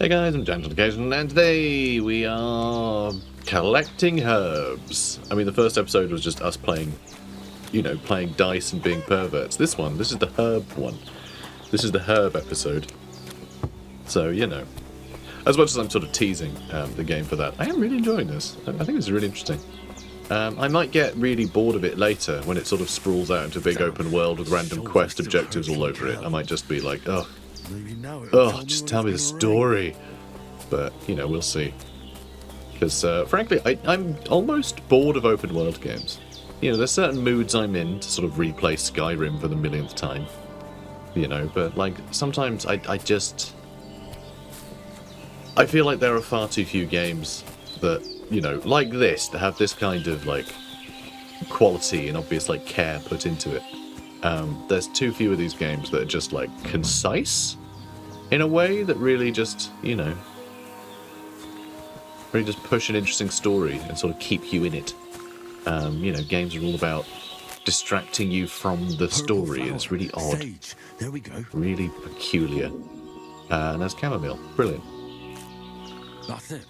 Hey guys, I'm Gentle Occasion, and today we are collecting herbs. I mean, the first episode was just us playing, playing dice and being perverts. This is the herb one. This is the herb episode. So, as much as I'm sort of teasing the game for that, I am really enjoying this. I think it's really interesting. I might get really bored of it later when it sort of sprawls out into a big open world with random quest objectives all over it. I might just be like, just tell me the story. But, we'll see. Because, frankly, I'm almost bored of open world games. There's certain moods I'm in to sort of replay Skyrim for the millionth time. But, sometimes I feel like there are far too few games that, like this, that have this kind of, quality and obvious, care put into it. There's too few of these games that are just, concise in a way that really just, really just push an interesting story and sort of keep you in it. Games are all about distracting you from the story. It's really odd. There we go. Really peculiar. And there's chamomile. Brilliant. That's it.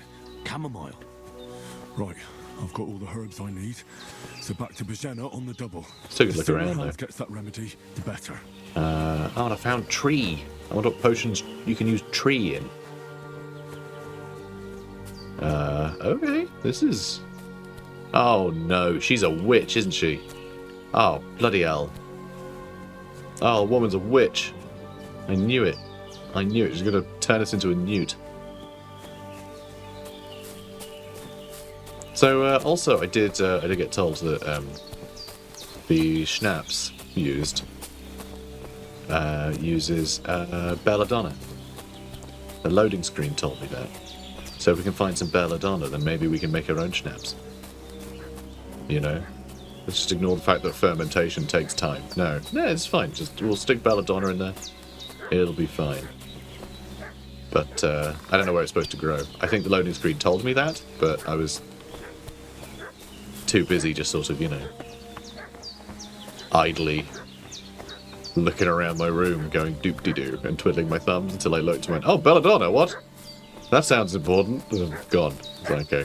Chamomile. Right, I've got all the herbs I need. So back to Pavlena on the double. Still good look around though. Gets that remedy, the better. And I found tree. I wonder what potions you can use tree in. Okay. This is... Oh no, she's a witch, isn't she? Oh, bloody hell. Oh, the woman's a witch. I knew it. I knew it. She's going to turn us into a newt. So, also, I did get told that the schnapps used uses belladonna. The loading screen told me that. So if we can find some belladonna, then maybe we can make our own schnapps. Let's just ignore the fact that fermentation takes time. No, it's fine. We'll stick belladonna in there. It'll be fine. But I don't know where it's supposed to grow. I think the loading screen told me that, but I was too busy just sort of, idly looking around my room going doop-de-doo and twiddling my thumbs until I looked and went, oh, belladonna, what? That sounds important. God. It's like, okay.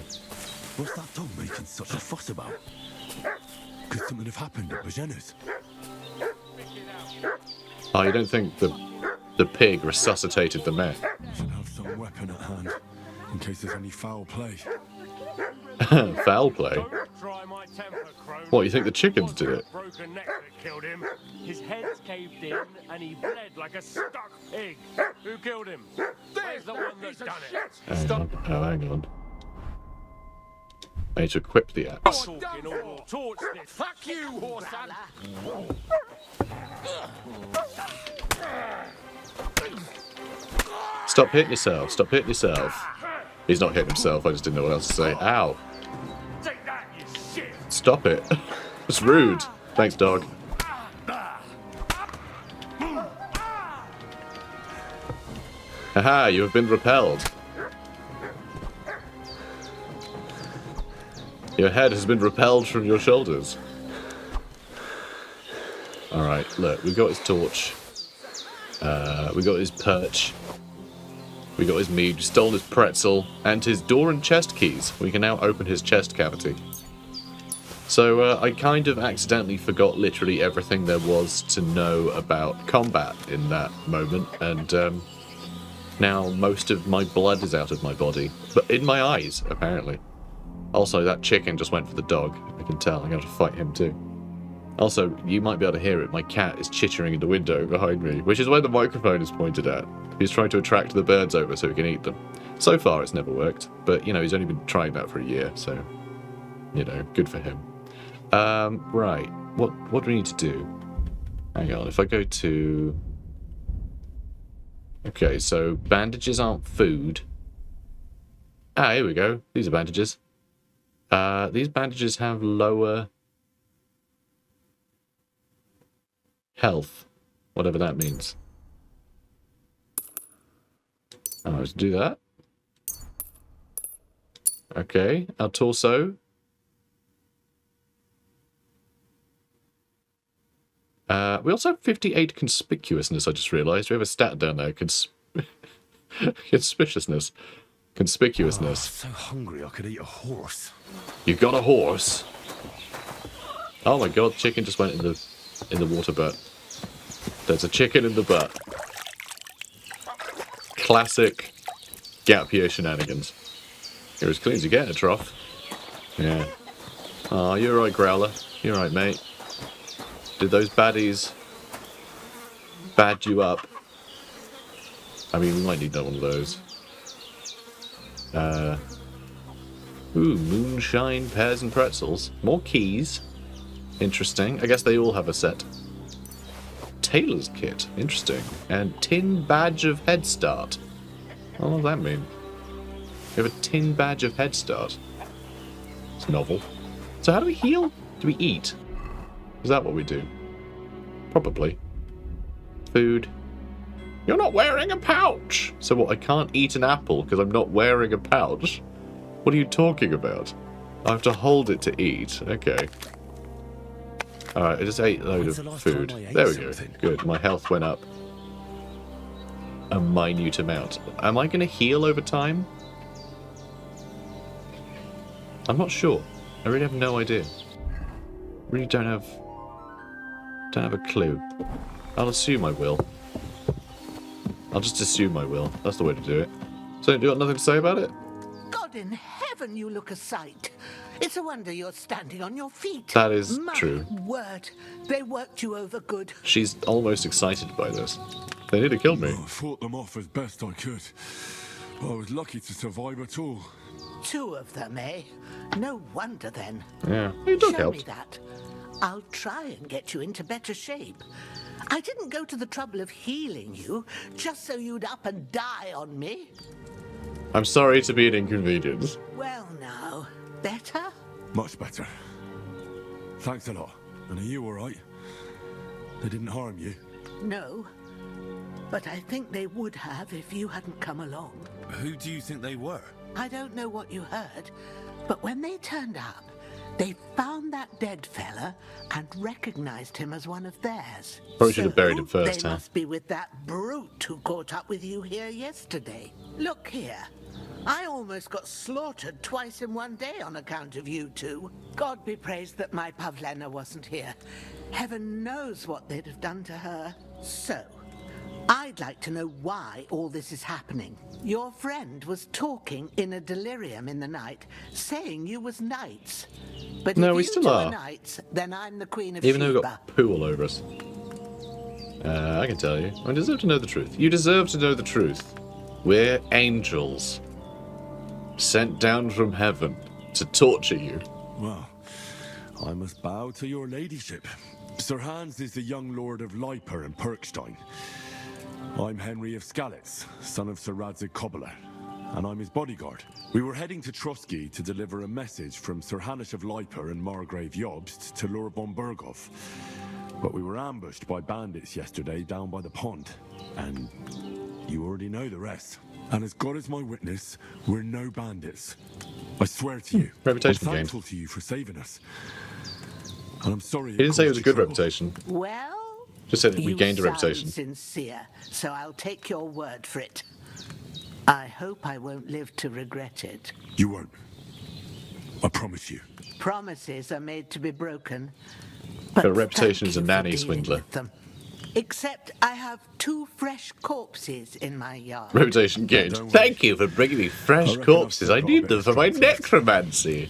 What's that dog making such a fuss about? Could something have happened at Pavlena's? Oh, you don't think the pig resuscitated the mare? Should have some weapon at hand, in case there's any foul play. Foul play? What, you think the chickens did it? Broken neck that killed him. His head's caved in and he bled like a stuck pig. Who killed him? There's the one that's done it. Hang on. I need to equip the axe. Talking or torch this. Fuck you, horse son. Stop hitting yourself. Stop hitting yourself. He's not hitting himself. I just didn't know what else to say. Ow. Take that, you shit. Stop it. It's rude. Thanks, dog. Haha, you have been repelled. Your head has been repelled from your shoulders. Alright, look, we got his torch. We got his perch. We got his mead, stole his pretzel, and his door and chest keys. We can now open his chest cavity. So, I kind of accidentally forgot literally everything there was to know about combat in that moment, and now most of my blood is out of my body. But in my eyes, apparently. Also, that chicken just went for the dog. I can tell. I'm going to fight him too. Also, you might be able to hear it. My cat is chittering in the window behind me, which is where the microphone is pointed at. He's trying to attract the birds over so he can eat them. So far, it's never worked. But, he's only been trying that for a year, so, good for him. Right. What do we need to do? Hang on. If I go to... Okay, so bandages aren't food. Ah, here we go. These are bandages. These bandages have lower health, whatever that means. Let's do that. Okay, our torso. We also have 58 conspicuousness, I just realised. We have a stat down there. Conspicuousness. Conspicuousness. So hungry I could eat a horse. You got a horse? Oh my god, chicken just went in the water butt. There's a chicken in the butt. Classic gap year shenanigans. You're as clean as you get in a trough. Yeah. Oh, you're right, Growler. You're right, mate. Did those baddies bad you up? I mean, we might need one of those. Ooh, moonshine, pears and pretzels. More keys. Interesting. I guess they all have a set. Tailor's kit. Interesting. And tin badge of head start. What does that mean? We have a tin badge of head start. It's novel. So how do we heal? Do we eat? Is that what we do? Probably. Food. You're not wearing a pouch! So what, I can't eat an apple because I'm not wearing a pouch? What are you talking about? I have to hold it to eat. Okay. Alright, I just ate a load of food. There we go. Good, my health went up a minute amount. Am I going to heal over time? I'm not sure. I really have no idea. Really don't have a clue. I'll assume I will. I'll just assume I will. That's the way to do it. So, you got nothing to say about it? God in heaven, you look a sight. It's a wonder you're standing on your feet. That is My true. word, they worked you over good. She's almost excited by this. They nearly killed me. I fought them off as best I could. I was lucky to survive at all. 2 of them, eh? No wonder then. Yeah, you dog Show me helped. that. I'll try and get you into better shape. I didn't go to the trouble of healing you just so you'd up and die on me. I'm sorry to be an inconvenience. Well now, better? Much better. Thanks a lot. And are you alright? They didn't harm you? No. But I think they would have if you hadn't come along. Who do you think they were? I don't know what you heard, but when they turned up, they found that dead fella and recognized him as one of theirs. Probably should have buried him first, They huh? must be with that brute who caught up with you here yesterday. Look here. I almost got slaughtered twice in one day on account of you two. God be praised that my Pavlena wasn't here. Heaven knows what they'd have done to her. So, I'd like to know why all this is happening. Your friend was talking in a delirium in the night, saying you was knights. But No, if we you still two are. knights, then I'm the Queen of Even though Sheba. we've got poo all over us. I can tell you. I deserve to know the truth. You deserve to know the truth. We're angels. Sent down from heaven to torture you. Well, I must bow to your ladyship. Sir Hans is the young lord of Leiper and Perkstein. I'm Henry of Skalitz, son of Sir Radzig Cobbler, and I'm his bodyguard. We were heading to Trotsky to deliver a message from Sir Hanish of Leiper and Margrave Jobst to Lord von Berghoff. But we were ambushed by bandits yesterday down by the pond, and you already know the rest. And as God is my witness, we're no bandits. I swear to you, Reputation I'm gained. thankful to you for saving us. And I'm sorry He didn't say it was a good reputation. Well, Just said that we you gained a sound reputation. sincere, so I'll take your word for it. I hope I won't live to regret it. You won't. I promise you. Promises are made to be broken. Her reputation thank as a you for nanny dealing swindler. with them. Except I have 2 fresh corpses in my yard. Reputation gained. don't worry. Thank you for bringing me fresh I reckon I've corpses. still I got a need bit them of for my strength left. necromancy.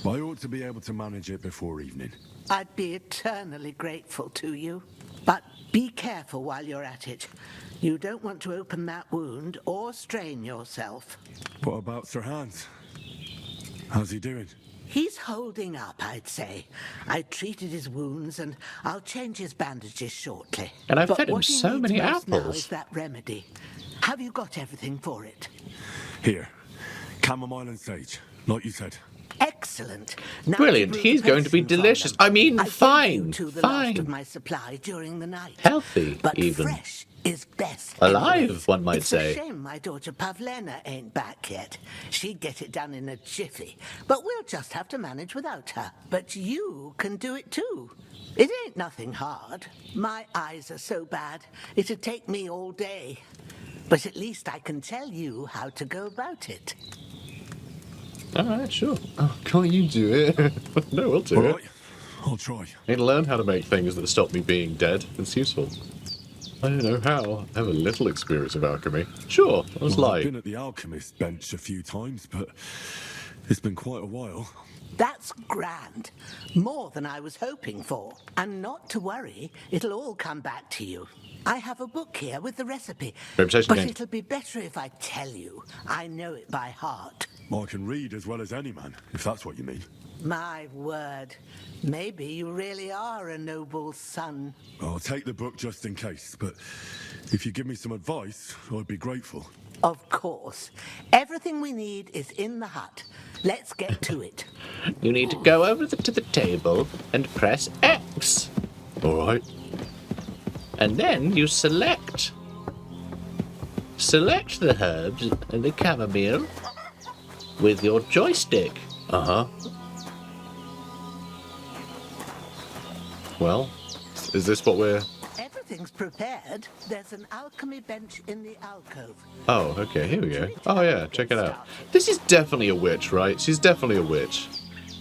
I ought to be able to manage it before evening. I'd be eternally grateful to you. But be careful while you're at it. You don't want to open that wound or strain yourself. What about Sir Hans? How's he doing? He's holding up, I'd say. I treated his wounds and I'll change his bandages shortly. And I've But fed him what he so needs many most now apples. is that remedy. Have you got everything for it? Here. Chamomile and sage, like you said. Excellent. Now Brilliant. to brew He's the going to be potion for delicious. them. I mean, I gave fine, you two the last fine. of my supply during the night. Healthy, but even. fresh is best. Alive, anyways. one might it's say. It's a shame my daughter Pavlena ain't back yet. She'd get it done in a jiffy. But we'll just have to manage without her. But you can do it too. It ain't nothing hard. My eyes are so bad, it'd take me all day. but at least I can tell you how to go about it. Alright, sure. Oh, can't you do it? No, we'll do All it. right, I'll try. I need to learn how to make things that stop me being dead. It's useful. I don't know how. I have a little experience of alchemy. Sure, I was Well, I've like... been at the alchemist bench a few times, but it's been quite a while. That's grand. More than I was hoping for. And not to worry, it'll all come back to you. I have a book here with the recipe. Reputation but gain. it'll be better if I tell you. I know it by heart. I can read as well as any man, if that's what you mean. My word. Maybe you really are a noble son. I'll take the book just in case, but if you give me some advice, I'd be grateful. Of course. Everything we need is in the hut. Let's get to it. You need to go over to the table and press X. Alright. And then you select. Select the herbs and the chamomile with your joystick. Uh-huh. Well, is this what we're... Everything's prepared. There's an alchemy bench in the alcove. Oh, okay, here we go. Oh yeah, check it out. This is definitely a witch, right? She's definitely a witch.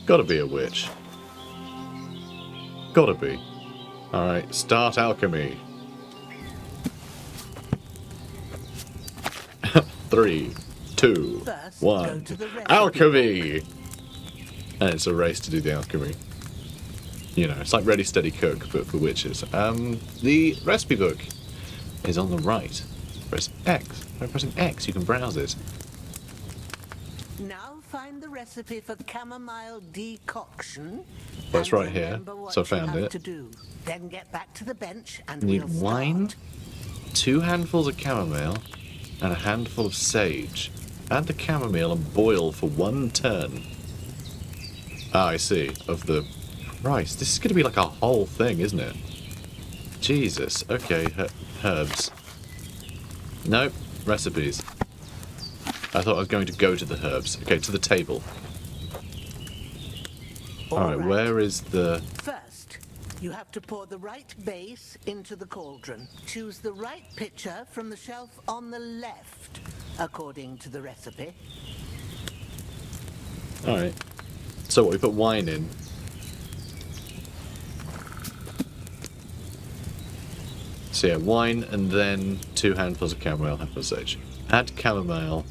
Gotta be a witch. Gotta be. Alright, start alchemy. 3, 2, First, 1. go to the recipe. Alchemy! And it's a race to do the alchemy. You know, it's like Ready Steady Cook, but for witches. The recipe book is on the right. Press X. By pressing X, you can browse it. Now find the recipe for chamomile decoction. Well, it's and right here, remember what so I you found have it. to do. Then get back to the bench and You need we'll wine, start. 2 handfuls of chamomile, and a handful of sage. Add the chamomile and boil for 1 turn. Ah, I see. Of the... Christ, this is going to be like a whole thing, isn't it? Jesus. Okay, herbs. Nope. Recipes. I thought I was going to go to the herbs. Okay, to the table. Alright, where is the... First, you have to pour the right base into the cauldron. Choose the right pitcher from the shelf on the left, according to the recipe. Alright. So what, we put wine in. So yeah, wine and then 2 handfuls of chamomile, handful of sage. Add chamomile.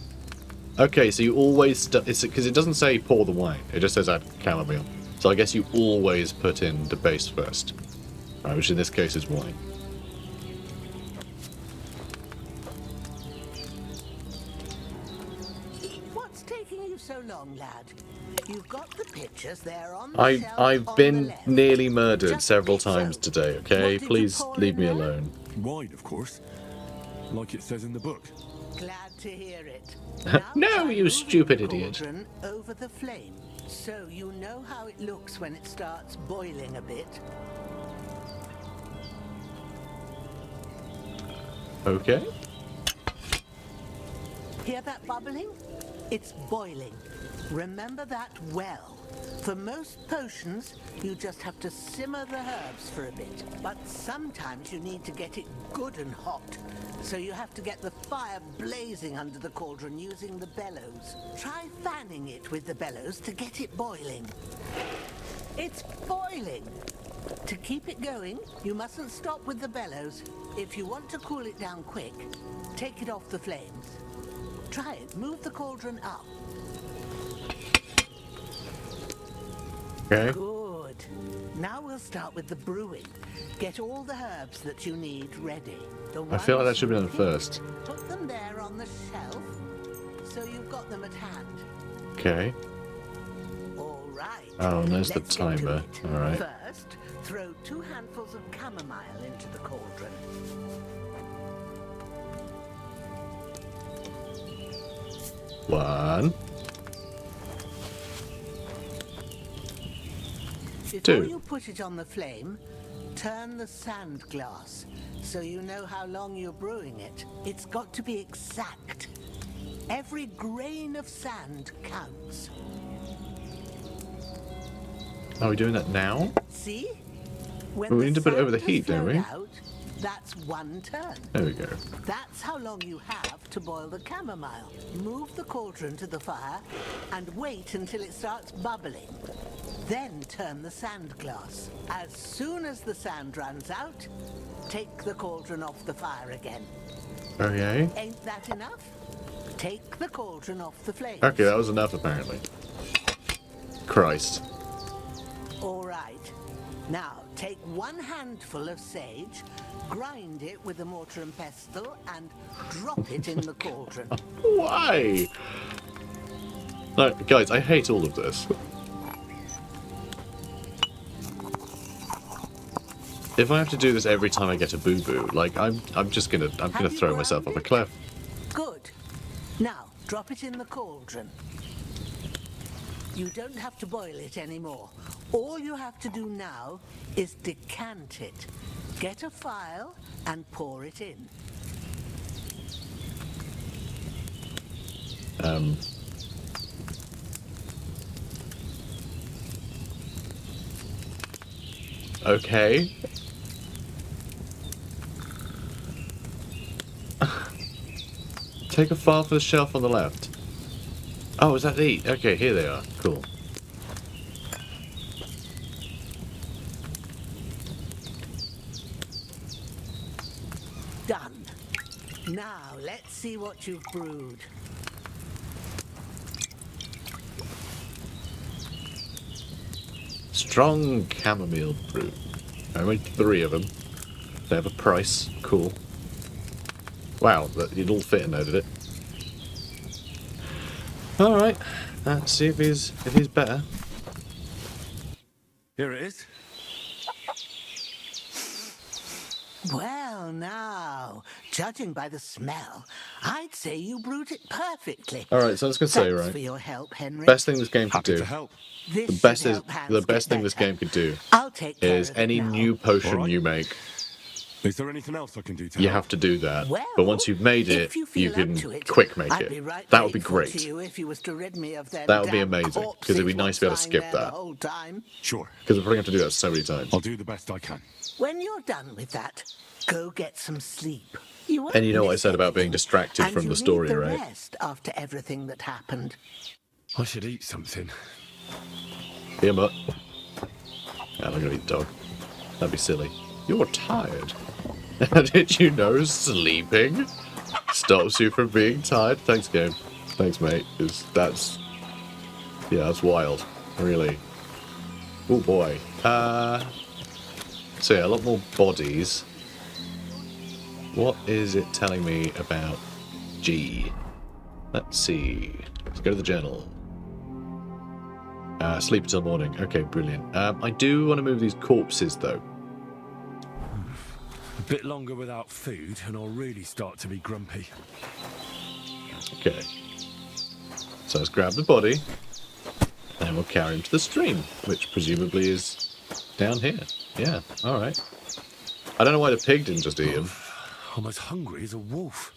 Okay, so you always... It's because it doesn't say pour the wine. It just says add chamomile. So I guess you always put in the base first. Right, which in this case is wine. What's taking you so long, lad? You've got the pitchers there on the shelf I've on been the left. nearly murdered Just several pick so. times today, What okay? did you Please pour leave in me there? alone. Wine, of course. Like it says in the book. Glad to hear it. No, Now try you moving stupid the idiot. cauldron over the flame, so you know how it looks when it starts boiling a bit. Okay. Hear that bubbling? It's boiling. Remember that well. For most potions, you just have to simmer the herbs for a bit. But sometimes you need to get it good and hot. So you have to get the fire blazing under the cauldron using the bellows. Try fanning it with the bellows to get it boiling. It's boiling! To keep it going, you mustn't stop with the bellows. If you want to cool it down quick, take it off the flames. Try it. Move the cauldron up. Okay. Good. Now we'll start with the brewing. Get all the herbs that you need ready. I feel like that should be done ones you first. picked, put them there on the shelf, so you've got them at hand. Okay. All right. Oh, and there's the let's get to timer. it. All right. First, throw 2 handfuls of chamomile into the cauldron. One. Before 2. you put it on the flame, turn the sand glass so you know how long you're brewing it. It's got to be exact. Every grain of sand counts. Are we doing that now? See? When Well, we the need to put it over the sand has heat, don't flowed we? out, That's 1 turn. There we go. That's how long you have to boil the chamomile. Move the cauldron to the fire and wait until it starts bubbling. Then turn the sand glass. As soon as the sand runs out, take the cauldron off the fire again. Okay. Ain't that enough? Take the cauldron off the flames. Okay, that was enough apparently. Christ. All right. Now, take 1 handful of sage, grind it with a mortar and pestle, and drop it in the cauldron. Why? No, guys, I hate all of this. If I have to do this every time I get a boo-boo, like I'm gonna throw myself off a cliff. Good. Now, drop it in the cauldron. You don't have to boil it anymore. All you have to do now is decant it. Get a phial and pour it in. Okay. Take a file for the shelf on the left. Oh, is that the... Okay, here they are. Cool. Done. Now, let's see what you've brewed. Strong chamomile brew. I made 3 of them. They have a price. Cool. Wow, it all fit in there, did it? Alright. Let's see if he's better. Here it is. Well, now, judging by the smell, I'd say you brewed it perfectly. Alright, so I was gonna say, Thanks right. for your help, Henry. Best thing this game could Happy do. to help. This The best should is help Hans the get best thing this better. game could do I'll take care is of it any now. new potion Alright. you make, Is there anything else I can do to you help? have to do that. Well, But once you've made it, if you you feel can up to it, quick make I'd it. be right That would be grateful to great. you if you was to rid me of them That would be damn amazing, 'cause it'd be corpses nice to be able to lying skip there that. the whole time. Sure. Because we're probably going to have to do that so many times. I'll do the best I can. When you're done with that, go get some sleep. You won't And you know what I miss said about being anything, distracted and from you the story, need the right? rest after everything that happened. I should eat something. Here, mutt. I'm not going to eat dog. That'd be silly. You're tired. Did you know sleeping stops you from being tired? Thanks, game. Thanks, mate. That's wild. Really. Oh, boy. So, yeah, a lot more bodies. What is it telling me about G? Let's see. Let's go to the journal. Sleep until morning. Okay, brilliant. I do want to move these corpses, though. A bit longer without food, and I'll really start to be grumpy. Okay. So let's grab the body, and we'll carry him to the stream, which presumably is down here. Yeah, alright. I don't know why the pig didn't just eat him. I'm as hungry as a wolf.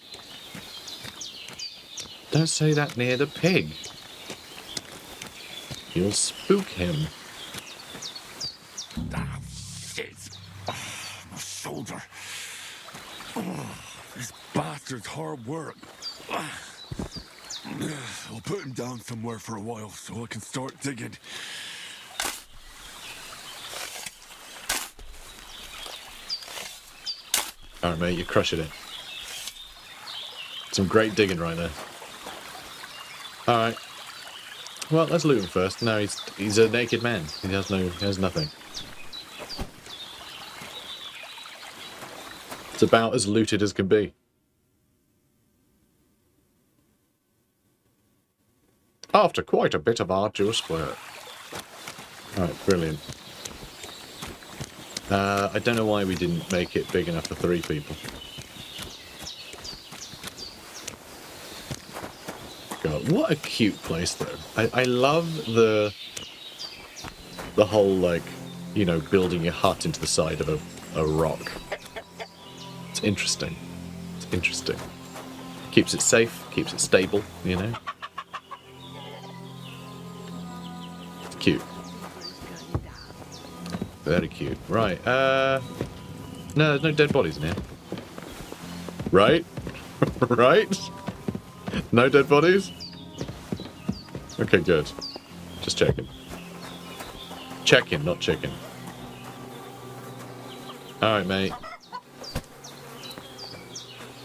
Don't say that near the pig. You'll spook him. Ah, shit. My shoulder. This bastard's hard work. I'll put him down somewhere for a while so I can start digging. Alright, mate, you're crushing it. Some great digging right there. Alright. Well, let's loot him first. No, he's a naked man. He has nothing. It's about as looted as can be. After quite a bit of arduous work. Alright, brilliant. I don't know why we didn't make it big enough for 3 people. God, what a cute place, though. I love the whole, like, you know, building your hut into the side of a rock. It's interesting. It's interesting. Keeps it safe, keeps it stable, you know? It's cute. Very cute. Right, No, there's no dead bodies in here. Right? Right? No dead bodies? Okay, good. Just checking. Checking, not chicken. Alright, mate.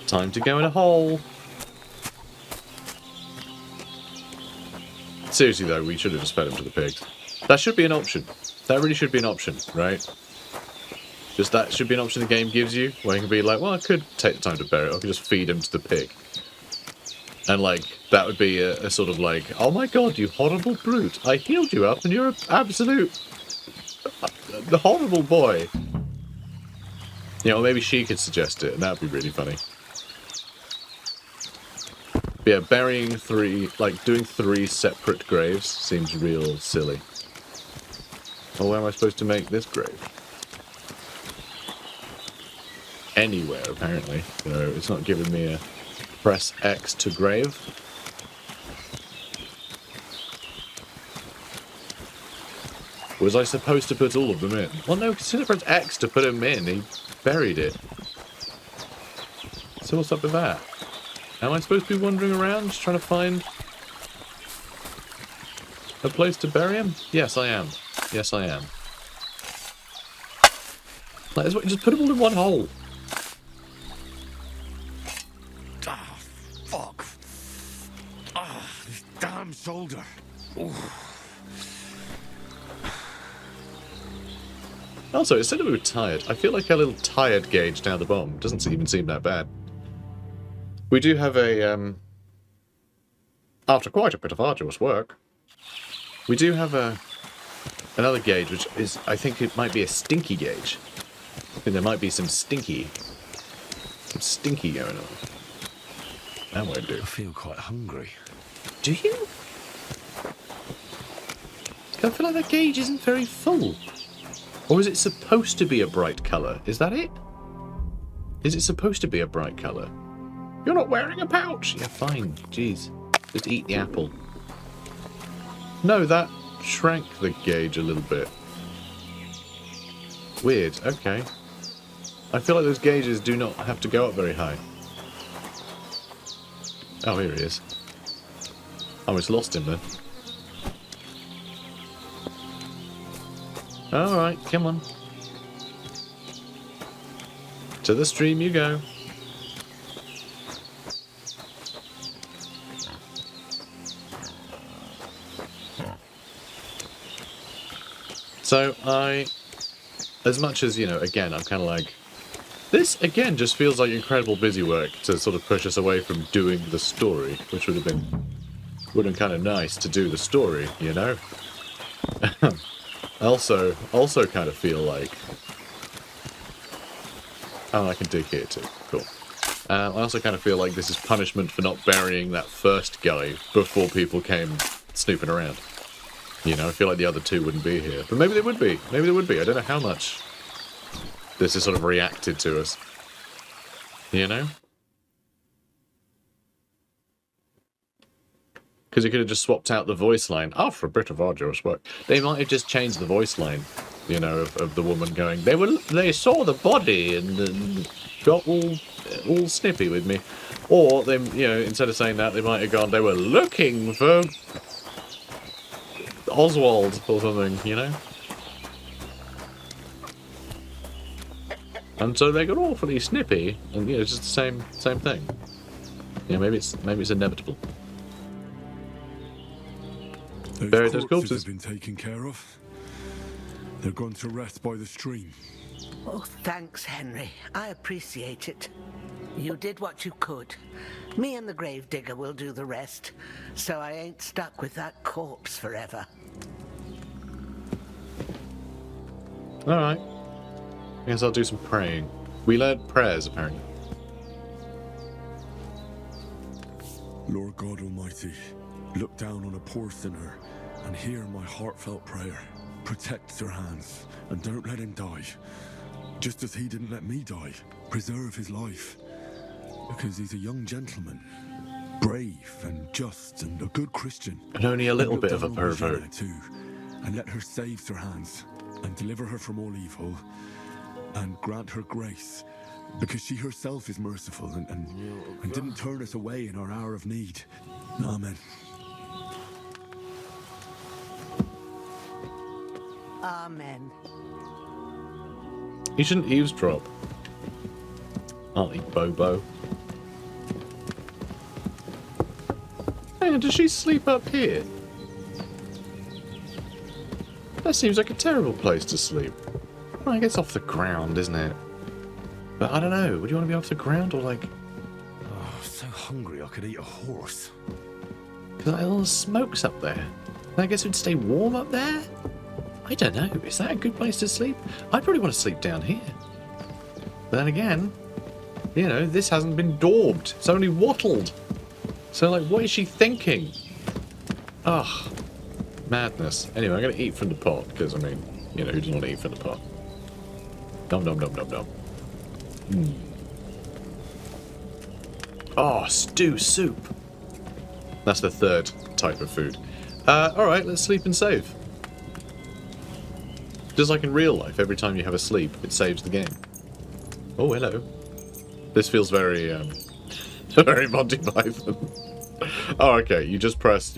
Time to go in a hole. Seriously, though, we should have just fed him to the pigs. That should be an option. That really should be an option, right? Just that should be an option the game gives you, where you can be like, well, I could take the time to bury it, I could just feed him to the pig. And, like, that would be a sort of like, oh my god, you horrible brute, I healed you up and you're an absolute horrible boy. You know, maybe she could suggest it, and that would be really funny. But yeah, burying doing 3 separate graves seems real silly. Well, where am I supposed to make this grave? Anywhere, apparently. So it's not giving me a press X to grave. Was I supposed to put all of them in? Well, no, because I pressed X to put them in. He buried it. So what's up with that? Am I supposed to be wandering around just trying to find a place to bury him? Yes, I am. Yes, I am. Like, just put them all in one hole. Ah, fuck. Ah, this damn shoulder. Ooh. Also, it said we were tired. I feel like our little tired gauge down the bottom doesn't even seem that bad. We do have a, after quite a bit of arduous work, we do have another gauge, which is, I think it might be a stinky gauge. I think there might be some stinky going on. That won't do. I feel quite hungry. Do you? I feel like that gauge isn't very full. Or is it supposed to be a bright colour? Is that it? Is it supposed to be a bright colour? You're not wearing a pouch! Yeah, fine. Jeez. Just eat the apple. No, that shrank the gauge a little bit. Weird. Okay. I feel like those gauges do not have to go up very high. Oh, here he is. I almost lost him then. Alright, come on. To the stream you go. So as much as, you know, again, I'm kind of like, this, again, just feels like incredible busy work to sort of push us away from doing the story, which would have been kind of nice to do the story, you know? I also kind of feel like, oh, I can dig here too, cool. I also kind of feel like this is punishment for not burying that first guy before people came snooping around. You know, I feel like the other two wouldn't be here. But maybe they would be. Maybe they would be. I don't know how much this has sort of reacted to us. You know? Because you could have just swapped out the voice line. Oh, for a bit of arduous work. They might have just changed the voice line, you know, of the woman going, they saw the body and got all snippy with me. Or, they, you know, instead of saying that, they might have gone, they were looking for Oswald or something, you know? And so they got awfully snippy, and, you know, it's just the same thing. Yeah, maybe it's inevitable. Those Those corpses corpses have been taken care of. They're going to rest by the stream. Oh, thanks, Henry. I appreciate it. You did what you could. Me and the gravedigger will do the rest, so I ain't stuck with that corpse forever. Alright. I guess I'll do some praying. We learned prayers, apparently. Lord God Almighty, look down on a poor sinner and hear my heartfelt prayer. Protect Sir Hans and don't let him die. Just as he didn't let me die. Preserve his life. Because he's a young gentleman. Brave and just and a good Christian. And only a little Look bit of a down on Regina pervert. too, and let her save Sir Hans and deliver her from all evil. and grant her grace, because she herself is merciful and didn't turn us away in our hour of need. Amen. Amen. You shouldn't eavesdrop. Auntie Bobo. Hang on, does she sleep up here? That seems like a terrible place to sleep. Well, I guess off the ground, isn't it? But I don't know, would you want to be off the ground or like... Oh, I'm so hungry I could eat a horse. Because like, all the smoke's up there. And I guess we'd stay warm up there? I don't know, is that a good place to sleep? I'd probably want to sleep down here. But then again, you know, this hasn't been daubed. It's only wattled. So like, what is she thinking? Ugh. Madness. Anyway, I'm going to eat from the pot, because, I mean, you know, who doesn't want to eat from the pot? Nom nom nom nom nom. Mm. Oh, stew soup. That's the third type of food. Alright, let's sleep and save. Just like in real life, every time you have a sleep, it saves the game. Oh, hello. This feels very, very Monty Python. Oh, okay. You just press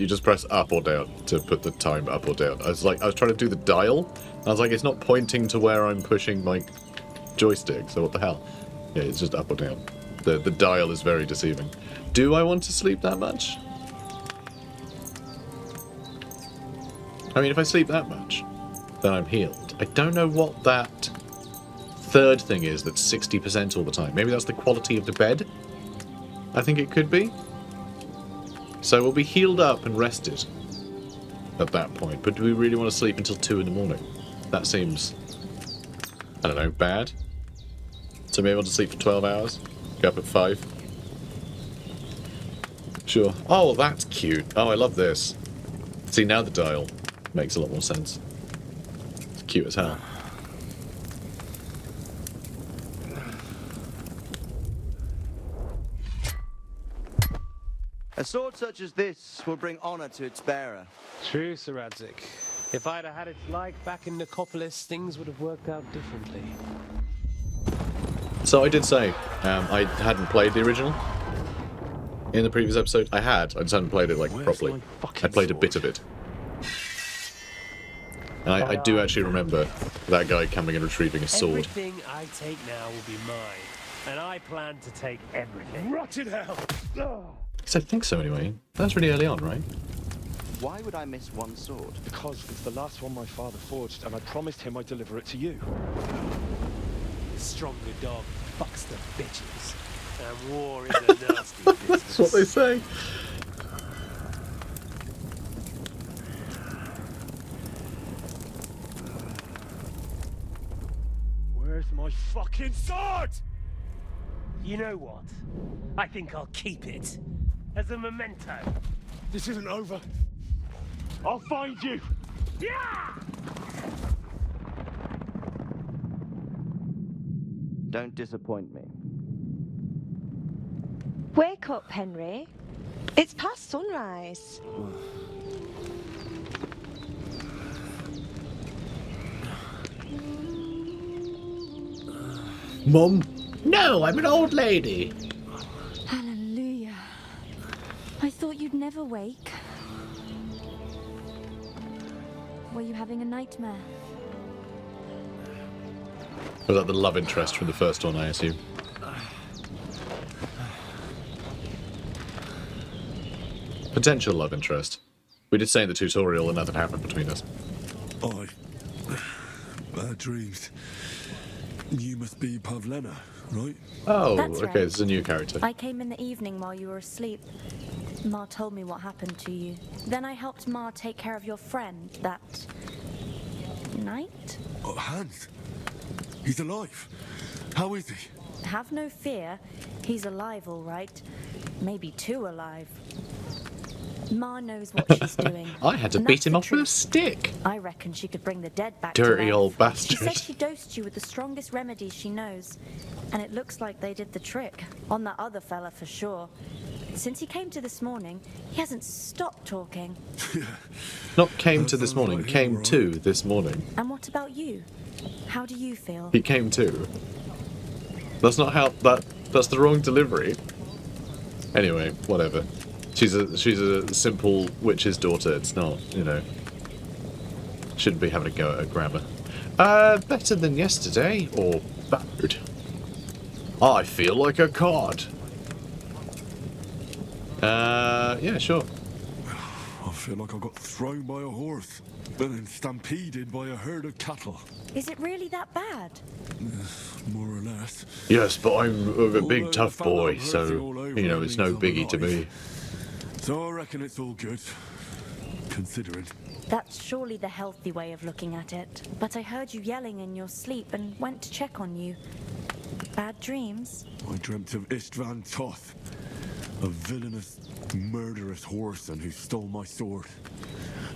up or down to put the time up or down. I was trying to do the dial. I was like, it's not pointing to where I'm pushing my joystick. So what the hell? Yeah, it's just up or down. The dial is very deceiving. Do I want to sleep that much? I mean, if I sleep that much, then I'm healed. I don't know what that third thing is that's 60% all the time. Maybe that's the quality of the bed? I think it could be. So we'll be healed up and rested at that point. But do we really want to sleep until 2 in the morning? That seems, I don't know, bad. So maybe I want to sleep for 12 hours? Go up at 5? Sure. Oh, that's cute. Oh, I love this. See, now the dial makes a lot more sense. It's cute as hell. A sword such as this will bring honor to its bearer. True, Sir Radzik. If I'd have had its like back in Nicopolis, things would have worked out differently. So I did say, I hadn't played the original in the previous episode. I just hadn't played it like properly. I played a bit of it. And I do actually remember that guy coming and retrieving a sword. Everything I take now will be mine, and I plan to take everything. Rotted hell! Because I think so anyway. That's really early on, right? Why would I miss one sword? Because it's the last one my father forged, and I promised him I'd deliver it to you. Stronger dog fucks the bitches, and war is a nasty business. That's what they say. Where's my fucking sword? You know what? I think I'll keep it as a memento. This isn't over. I'll find you! Yeah! Don't disappoint me. Wake up, Henry. It's past sunrise. Mum? No, I'm an old lady. Hallelujah. I thought you'd never wake. Were you having a nightmare? Was that the love interest from the first one, I assume? Potential love interest. We did say in the tutorial that nothing happened between us. Bad dreams. You must be Pavlena, right? Oh, That's okay, right. this is a new character. I came in the evening while you were asleep. Ma told me what happened to you. Then I helped Ma take care of your friend that night. Oh, Hans. He's alive. How is he? Have no fear. He's alive, all right. Maybe too alive. Ma knows what she's doing. I had to and beat that's him the off with a truth. stick. I reckon she could bring the dead back Dirty to life. old bastard. She said she dosed you with the strongest remedies she knows. And it looks like they did the trick. On that other fella for sure. Since he came to this morning, he hasn't stopped talking. Not came to That this sounds morning, like him, came right? to this morning. And what about you? How do you feel? He came too. That's not how that's the wrong delivery. Anyway, whatever. She's a simple witch's daughter. It's not, you know. Shouldn't be having a go at her grammar. Better than yesterday, or bad? I feel like a cod. Yeah, sure. I feel like I got thrown by a horse, and then stampeded by a herd of cattle. Is it really that bad? More or less. Yes, but I'm a big Although tough the fellow boy, hurting so, all over you know, me it's no means I'm biggie to alive. me. So I reckon it's all good, considering. That's surely the healthy way of looking at it. But I heard you yelling in your sleep and went to check on you. Bad dreams? I dreamt of Istvan Toth, a villainous, murderous whoreson who stole my sword.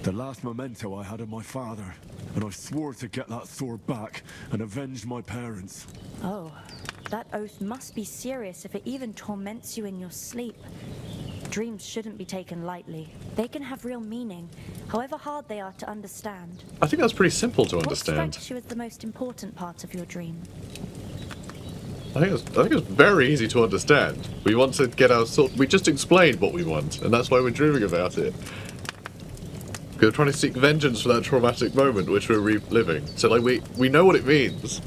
The last memento I had of my father, and I swore to get that sword back and avenge my parents. Oh, that oath must be serious if it even torments you in your sleep. Dreams shouldn't be taken lightly. They can have real meaning, however hard they are to understand. I think that's pretty simple to What understand. strikes you as the most important part of your dream? I think it's very easy to understand. We want to get our sword. We just explained what we want, and that's why we're dreaming about it. We're trying to seek vengeance for that traumatic moment which we're reliving. So like we know what it means.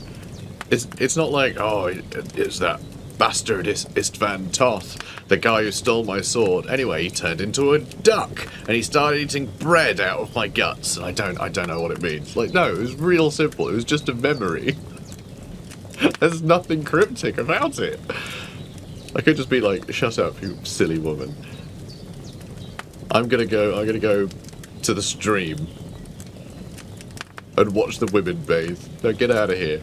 It's not like, oh, it's that bastard Istvan Toth, the guy who stole my sword. Anyway, he turned into a duck and he started eating bread out of my guts. And I don't know what it means. Like, no, it was real simple. It was just a memory. There's nothing cryptic about it. I could just be like, shut up, you silly woman. I'm gonna go to the stream and watch the women bathe. No, get out of here.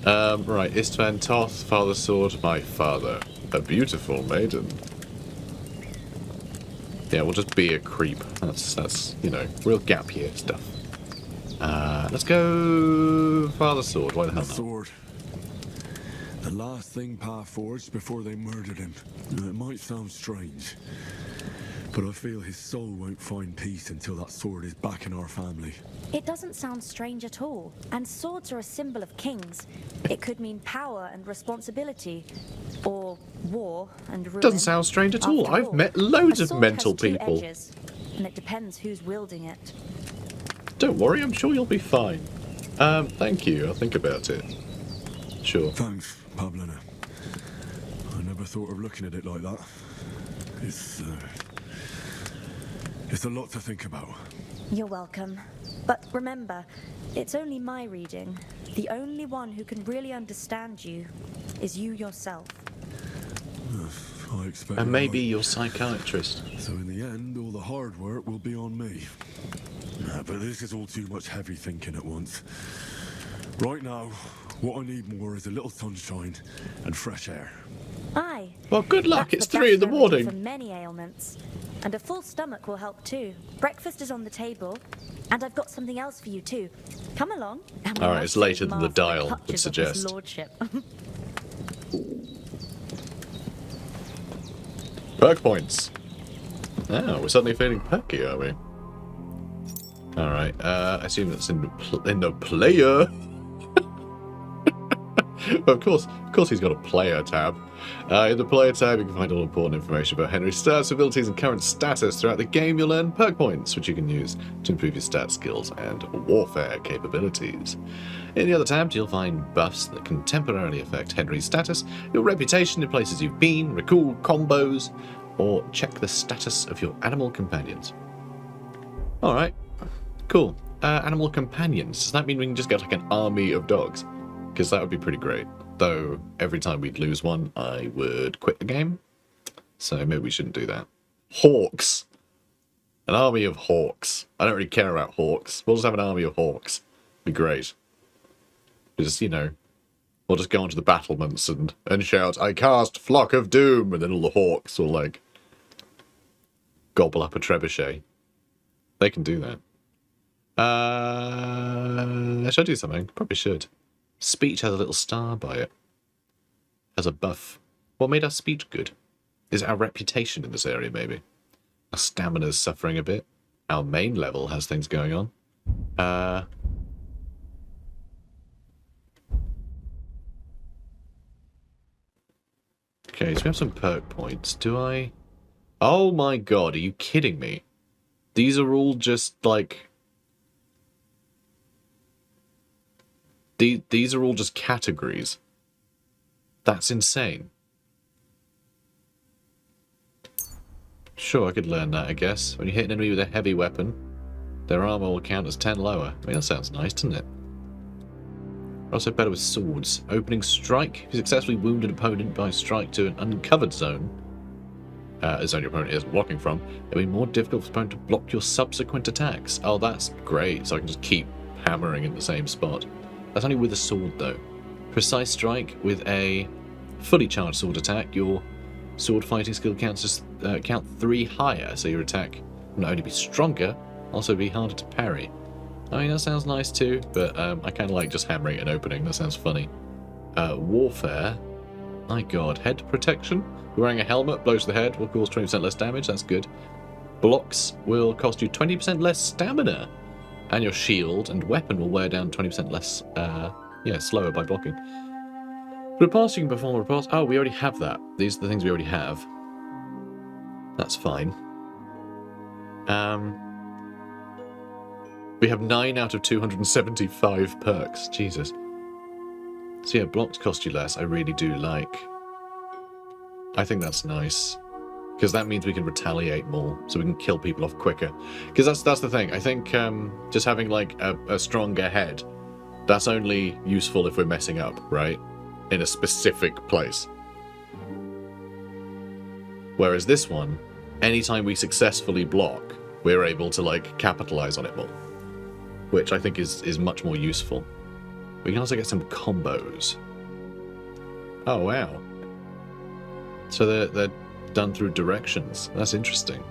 Right, Istvan Toth, father sword, my father. A beautiful maiden. Yeah, we'll just be a creep. That's you know, real gap year stuff. Let's go father sword, why the hell The not? sword. The last thing Pa forged before they murdered him. Now, it might sound strange, but I feel his soul won't find peace until that sword is back in our family. It doesn't sound strange at all. And swords are a symbol of kings. It could mean power and responsibility, or war and ruin. Doesn't sound strange at all. After I've all, met loads a of sword mental has two people. edges, and it depends who's wielding it. Don't worry, I'm sure you'll be fine. Thank you, I'll think about it. Sure. Thanks, Pavlena. I never thought of looking at it like that. It's a lot to think about. You're welcome. But remember, it's only my reading. The only one who can really understand you is you yourself. I expect. And you're maybe right. your psychiatrist. So in the end, all the hard work will be on me. But this is all too much heavy thinking at once. Right now, what I need more is a little sunshine and fresh air. Aye. Well, good luck, That's it's the 3 in the best remedy morning. for many ailments. And a full stomach will help too. Breakfast is on the table, and I've got something else for you too. Come along. And we All right, won't it's later save than the Ma from the dial would clutches of his suggest. lordship. Perk points. Oh, we're suddenly feeling perky, are we? Alright, I assume that's in the player. Of course he's got a player tab. In the player tab, you can find all important information about Henry's stats, abilities, and current status. Throughout the game, you'll earn perk points, which you can use to improve your stat skills and warfare capabilities. In the other tabs, you'll find buffs that can temporarily affect Henry's status, your reputation in places you've been, recall combos, or check the status of your animal companions. Alright, cool. Animal companions. Does that mean we can just get like an army of dogs? Because that would be pretty great. Though, every time we'd lose one, I would quit the game. So maybe we shouldn't do that. Hawks. An army of hawks. I don't really care about hawks. We'll just have an army of hawks. Be great. Just, you know, we'll just go onto the battlements and shout, I cast Flock of Doom! And then all the hawks will, like, gobble up a trebuchet. They can do that. Should I do something? Probably should. Speech has a little star by it. Has a buff. What made our speech good? Is it our reputation in this area, maybe? Our stamina's suffering a bit. Our main level has things going on. Okay, so we have some perk points. Do I... Oh my god, are you kidding me? These are all just, like... These are all just categories. That's insane. Sure, I could learn that, I guess. When you hit an enemy with a heavy weapon, their armor will count as 10 lower. I mean, that sounds nice, doesn't it? Also better with swords. Opening strike. If you successfully wound an opponent by strike to an uncovered zone, a zone your opponent isn't blocking from, it'll be more difficult for the opponent to block your subsequent attacks. Oh, that's great. So I can just keep hammering in the same spot. That's only with a sword, though. Precise strike with a fully charged sword attack. Your sword fighting skill counts as count 3 higher, so your attack will not only be stronger, also be harder to parry. I mean, that sounds nice too, but I kind of like just hammering and opening. That sounds funny. Warfare. My god. Head protection. Wearing a helmet blows to the head will cause 20% less damage. That's good. Blocks will cost you 20% less stamina. And your shield and weapon will wear down 20% less, slower by blocking. For a pass, you can perform a pass. Oh, we already have that. These are the things we already have. That's fine. We have 9 out of 275 perks. Jesus. So yeah, blocks cost you less. I really do like. I think that's nice. Because that means we can retaliate more, so we can kill people off quicker. Because that's the thing. I think just having like a stronger head, that's only useful if we're messing up, right? In a specific place. Whereas this one, anytime we successfully block, we're able to like capitalize on it more. Which I think is much more useful. We can also get some combos. Oh wow. So they're done through directions. That's interesting.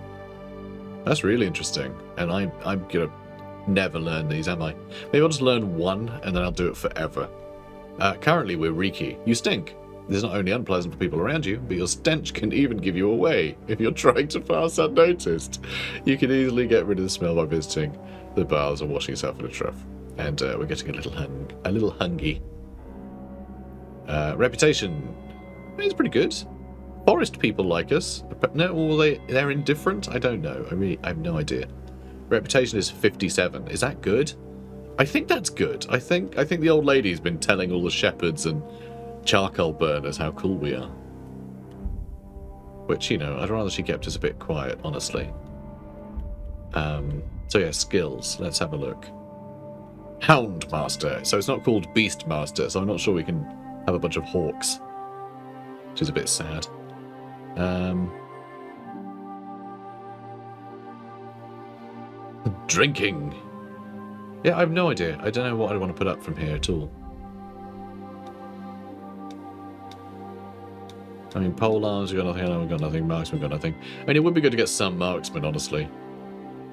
That's really interesting. And I'm gonna never learn these, am I? Maybe I'll just learn one and then I'll do it forever. Currently we're Riki. You stink. This is not only unpleasant for people around you, but your stench can even give you away if you're trying to pass unnoticed. You can easily get rid of the smell by visiting the baths or washing yourself in a trough. And we're getting a little hungy. Reputation. It's pretty good. Forest people like us. No, or they're indifferent? I don't know. I have no idea. Reputation is 57. Is that good? I think that's good. I think the old lady's been telling all the shepherds and charcoal burners how cool we are. Which, you know, I'd rather she kept us a bit quiet, honestly. So yeah, skills. Let's have a look. Houndmaster. So it's not called Beastmaster, so I'm not sure we can have a bunch of hawks. Which is a bit sad. Drinking. Yeah, I have no idea. I don't know what I want to put up from here at all. I mean, polearms, we've got nothing. We've got nothing. Marksman, we've got nothing. I mean, it would be good to get some marksman, honestly.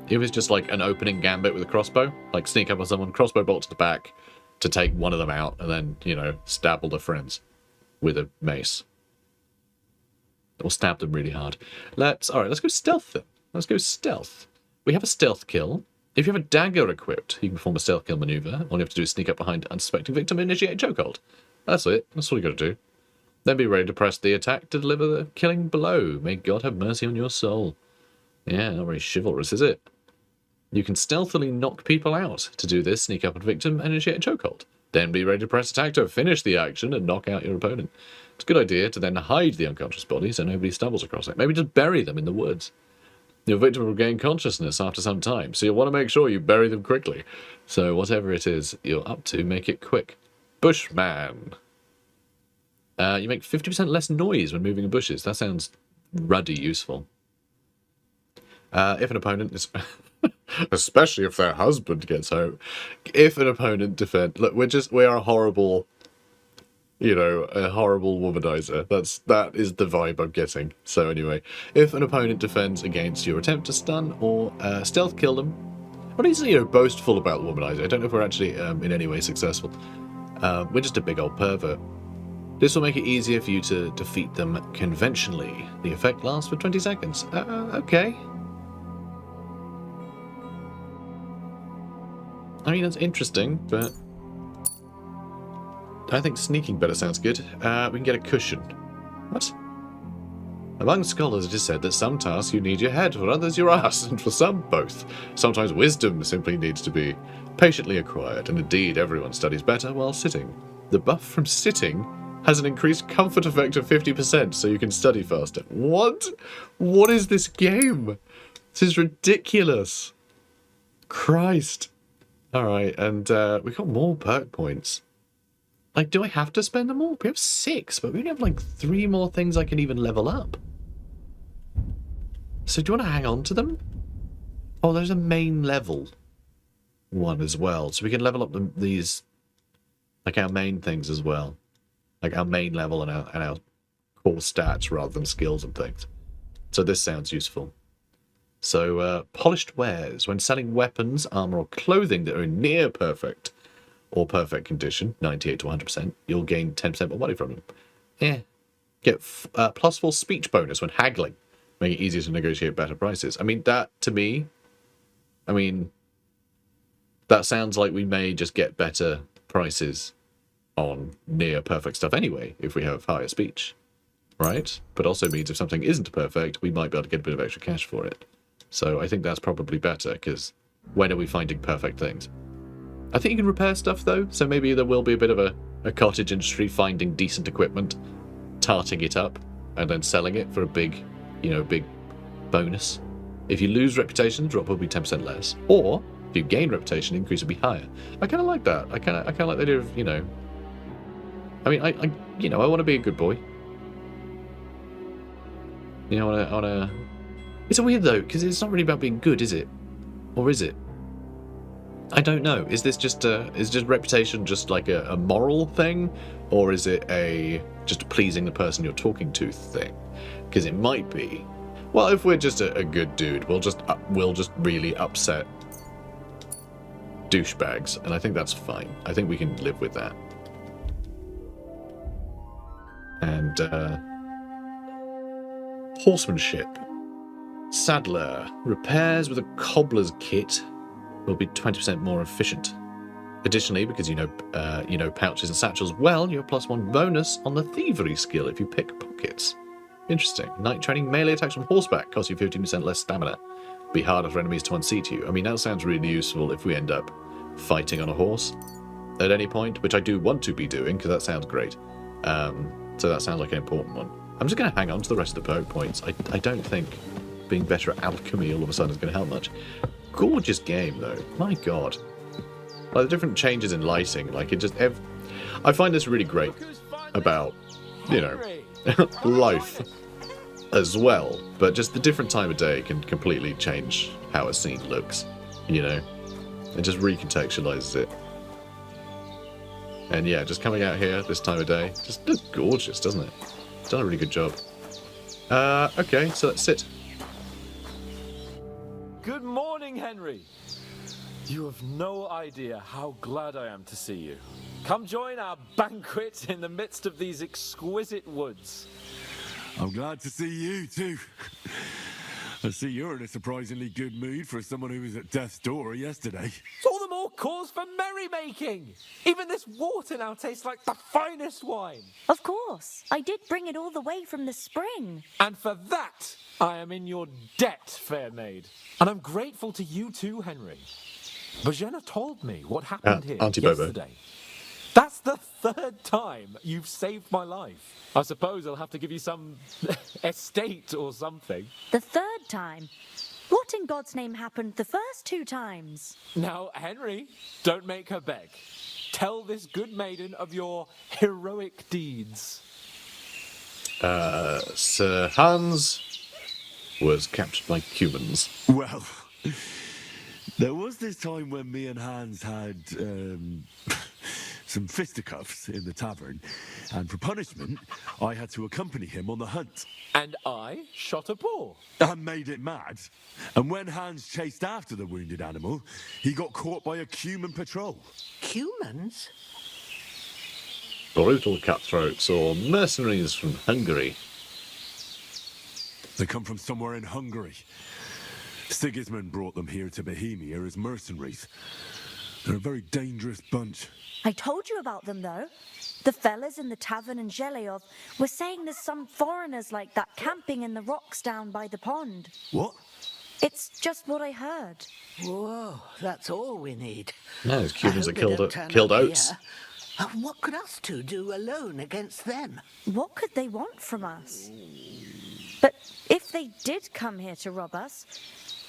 If it's just like an opening gambit with a crossbow, like sneak up on someone, crossbow bolt to the back to take one of them out, and then, you know, stab all their friends with a mace. Or stab them really hard. Alright, let's go stealth then. Let's go stealth. We have a stealth kill. If you have a dagger equipped, you can perform a stealth kill maneuver. All you have to do is sneak up behind unsuspecting victim and initiate a chokehold. That's it. That's all you got to do. Then be ready to press the attack to deliver the killing blow. May God have mercy on your soul. Yeah, not very chivalrous, is it? You can stealthily knock people out. To do this, sneak up on victim and initiate a chokehold. Then be ready to press attack to finish the action and knock out your opponent. It's a good idea to then hide the unconscious body so nobody stumbles across it. Maybe just bury them in the woods. Your victim will regain consciousness after some time, so you'll want to make sure you bury them quickly. So whatever it is you're up to, make it quick. Bushman. You make 50% less noise when moving in bushes. That sounds ruddy useful. If an opponent is... especially if their husband gets home. If an opponent defends... Look, we are a horrible... You know, a horrible womanizer. That is the vibe I'm getting. So anyway, if an opponent defends against your attempt to stun or stealth kill them, what is, you know, boastful about the womanizer? I don't know if we're actually in any way successful. We're just a big old pervert. This will make it easier for you to defeat them conventionally. The effect lasts for 20 seconds. Okay. I mean, that's interesting, but... I think sneaking better sounds good. We can get a cushion. What? Among scholars, it is said that some tasks you need your head, for others your ass, and for some, both. Sometimes wisdom simply needs to be patiently acquired, and indeed everyone studies better while sitting. The buff from sitting has an increased comfort effect of 50%, so you can study faster. What? What is this game? This is ridiculous. Christ. Alright, and we got more perk points. Like, do I have to spend them all? We have 6, but we only have like 3 more things I can even level up. So do you want to hang on to them? Oh, there's a main level one as well. So we can level up these, like our main things as well. Like our main level and our core stats rather than skills and things. So this sounds useful. So polished wares. When selling weapons, armor, or clothing that are in near perfect or perfect condition, 98 to 100%, you'll gain 10% more money from them. Yeah. Get +4 speech bonus when haggling. Make it easier to negotiate better prices. I mean, that, to me, that sounds like we may just get better prices on near perfect stuff anyway, if we have higher speech. Right? But also means if something isn't perfect, we might be able to get a bit of extra cash for it. So I think that's probably better, because when are we finding perfect things? I think you can repair stuff, though, so maybe there will be a bit of a cottage industry finding decent equipment, tarting it up, and then selling it for a big, big bonus. If you lose reputation, the drop will be 10% less. Or, if you gain reputation, the increase will be higher. I kind of like that. I kind of like the idea of, I mean, I want to be a good boy. I want to... It's weird, though, because it's not really about being good, is it? Or is it? I don't know. Is this just reputation just like a moral thing, or is it just pleasing the person you're talking to thing? Because it might be. Well, if we're just a good dude, we'll just really upset douchebags, and I think that's fine. I think we can live with that. And horsemanship, saddler, repairs with a cobbler's kit will be 20% more efficient. Additionally, because you know pouches and satchels well, you have +1 bonus on the thievery skill if you pick pockets. Interesting. Night training melee attacks from horseback costs you 15% less stamina. Be harder for enemies to unseat you. I mean, that sounds really useful if we end up fighting on a horse at any point, which I do want to be doing, because that sounds great. So that sounds like an important one. I'm just going to hang on to the rest of the perk points. I don't think being better at alchemy all of a sudden is going to help much. Gorgeous game, though. My God. Like, the different changes in lighting, like, it just... I find this really great about, life as well. But just the different time of day can completely change how a scene looks, It just recontextualizes it. And yeah, just coming out here this time of day, just looks gorgeous, doesn't it? It's done a really good job. Okay, so let's sit. Good morning, Henry. You have no idea how glad I am to see you. Come join our banquet in the midst of these exquisite woods. I'm glad to see you, too. I see you're in a surprisingly good mood for someone who was at death's door yesterday. It's all the more cause for merrymaking. Even this water now tastes like the finest wine. Of course. I did bring it all the way from the spring. And for that, I am in your debt, fair maid. And I'm grateful to you too, Henry. Bajena told me what happened here Auntie Bobo. yesterday. That's the 3rd time you've saved my life. I suppose I'll have to give you some estate or something. The 3rd time? What in God's name happened the first 2 times? Now, Henry, don't make her beg. Tell this good maiden of your heroic deeds. Sir Hans was captured by humans. Well, there was this time when me and Hans had some fisticuffs in the tavern, and for punishment, I had to accompany him on the hunt. And I shot a boar. And made it mad. And when Hans chased after the wounded animal, he got caught by a human patrol. Humans? Brutal cutthroats or mercenaries from Hungary. They come from somewhere in Hungary. Sigismund brought them here to Bohemia as mercenaries. They're a very dangerous bunch. I told you about them, though. The fellas in the tavern in Zheleov were saying there's some foreigners like that camping in the rocks down by the pond. What? It's just what I heard. Whoa, that's all we need. No, those I Cubans hope have they don't turn killed up Oates. here. What could us two do alone against them? What could they want from us? But if they did come here to rob us,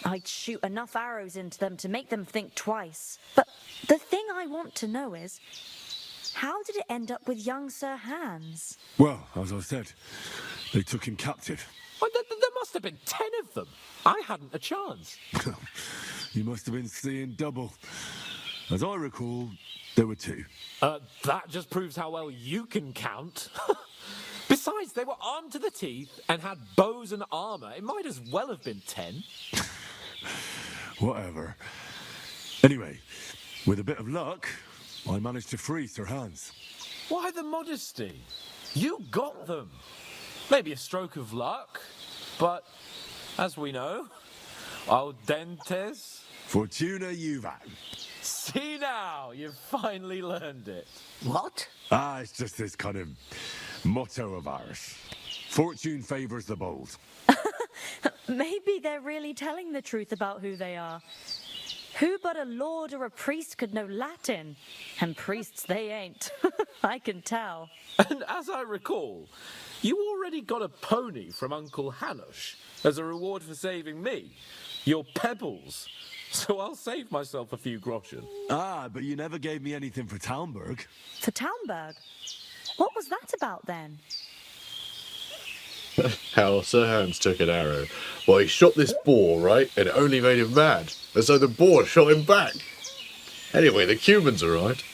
I'd shoot enough arrows into them to make them think twice. But the thing I want to know is, how did it end up with young Sir Hans? Well, as I said, they took him captive. Well, there must have been 10 of them. I hadn't a chance. You must have been seeing double. As I recall, there were 2. That just proves how well you can count. Besides, they were armed to the teeth and had bows and armor. It might as well have been 10. Whatever. Anyway, with a bit of luck, I managed to free Sir Hans. Why the modesty? You got them. Maybe a stroke of luck, but as we know, al dentes. Fortuna juvat. See now, you've finally learned it. What? It's just this kind of motto of ours. Fortune favours the bold. Maybe they're really telling the truth about who they are. Who but a lord or a priest could know Latin? And priests they ain't. I can tell. And as I recall, you already got a pony from Uncle Hanush as a reward for saving me. Your pebbles. So I'll save myself a few groschen. But you never gave me anything for Talmberg. For Talmberg? What was that about then? How Sir Hans took an arrow. Well, he shot this boar, right? And it only made him mad. And so the boar shot him back. Anyway, the Cubans arrived.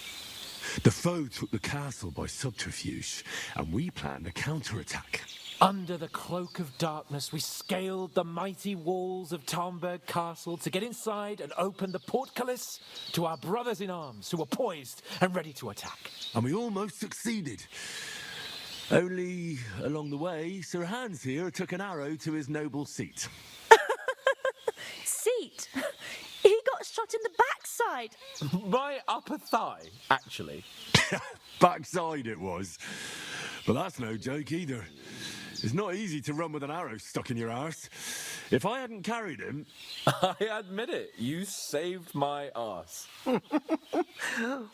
The foe took the castle by subterfuge, and we planned a counterattack. Under the cloak of darkness, we scaled the mighty walls of Talmberg Castle to get inside and open the portcullis to our brothers in arms who were poised and ready to attack. And we almost succeeded. Only, along the way, Sir Hans here took an arrow to his noble seat. Seat! He got shot in the backside! My upper thigh, actually. Backside it was. But that's no joke either. It's not easy to run with an arrow stuck in your arse. If I hadn't carried him... I admit it, you saved my arse.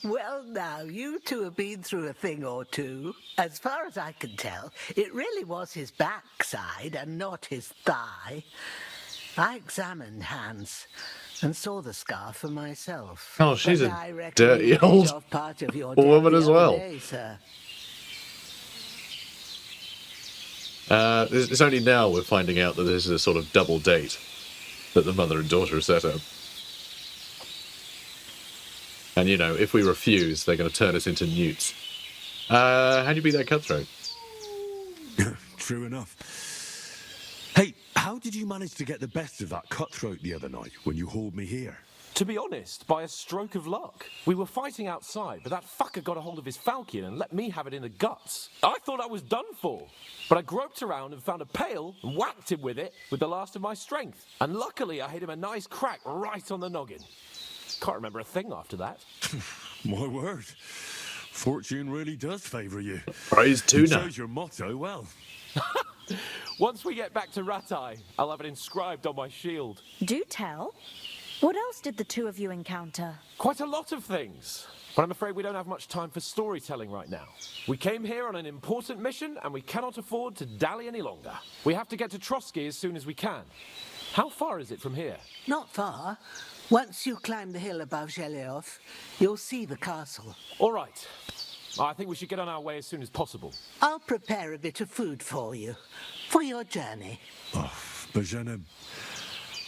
Well, now, you two have been through a thing or two. As far as I can tell, it really was his backside and not his thigh. I examined Hans and saw the scar for myself. Oh, she's But a I reckon dirty you bit old off part of your woman death as the other well. day, sir. It's only now we're finding out that this is a sort of double date that the mother and daughter set up. And, you know, if we refuse, they're going to turn us into newts. How do you beat that cutthroat? True enough. Hey, how did you manage to get the best of that cutthroat the other night when you hauled me here? To be honest, by a stroke of luck. We were fighting outside, but that fucker got a hold of his falcon and let me have it in the guts. I thought I was done for. But I groped around and found a pail and whacked him with it with the last of my strength. And luckily I hit him a nice crack right on the noggin. Can't remember a thing after that. My word. Fortune really does favour you. Praise It tuna. shows your motto well. Once we get back to Ratai, I'll have it inscribed on my shield. Do tell. What else did the two of you encounter? Quite a lot of things. But I'm afraid we don't have much time for storytelling right now. We came here on an important mission and we cannot afford to dally any longer. We have to get to Trotsky as soon as we can. How far is it from here? Not far. Once you climb the hill above Zheleov, you'll see the castle. All right. I think we should get on our way as soon as possible. I'll prepare a bit of food for you, for your journey. Oh, Bajana,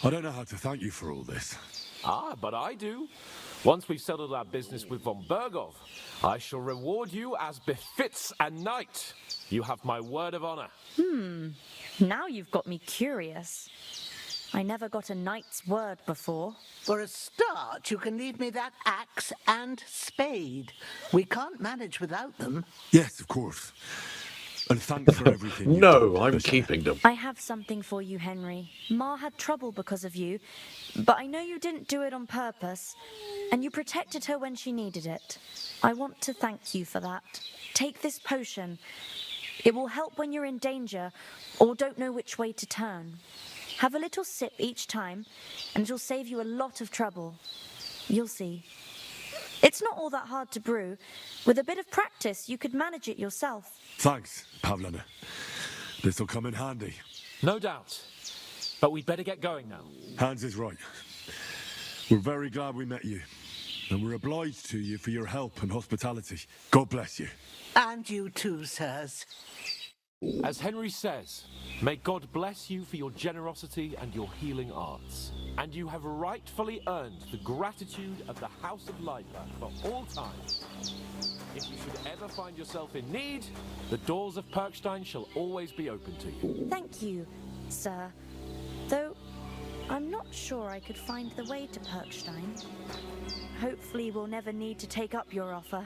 I don't know how to thank you for all this. But I do. Once we've settled our business with von Bergov, I shall reward you as befits a knight. You have my word of honor. Now you've got me curious. I never got a knight's word before. For a start, you can leave me that axe and spade. We can't manage without them. Yes, of course. And thanks for everything. you've No, done, I'm Bajana. keeping them. I have something for you, Henry. Ma had trouble because of you, but I know you didn't do it on purpose. and you protected her when she needed it. I want to thank you for that. Take this potion. It will help when you're in danger or don't know which way to turn. Have a little sip each time, and it'll save you a lot of trouble. You'll see. It's not all that hard to brew. With a bit of practice, you could manage it yourself. Thanks, Pavlena. This'll come in handy. No doubt. But we'd better get going now. Hans is right. We're very glad we met you. And we're obliged to you for your help and hospitality. God bless you. And you too, sirs. As Henry says, may God bless you for your generosity and your healing arts. And you have rightfully earned the gratitude of the House of Lifer for all time. If you should ever find yourself in need, the doors of Perkstein shall always be open to you. Thank you, sir. Though I'm not sure I could find the way to Perkstein. Hopefully we'll never need to take up your offer.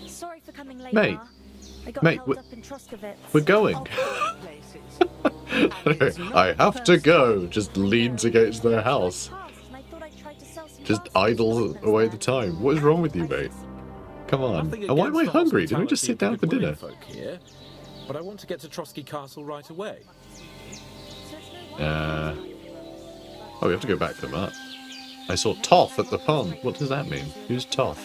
Sorry for coming late, Mate. Ma. I got Mate, held up in Troskovitz. We're going. Places. I have to go. Just leans against their house. Just idle away the time. What is wrong with you, mate? Come on. Nothing And why am I against the hungry? Didn't we just sit down for hospitality dinner? of the Brewing folk here, but I want to get to Trotsky Castle right away. Oh, we have to go back to that. I saw Toth at the pond. What does that mean? Who's Toth?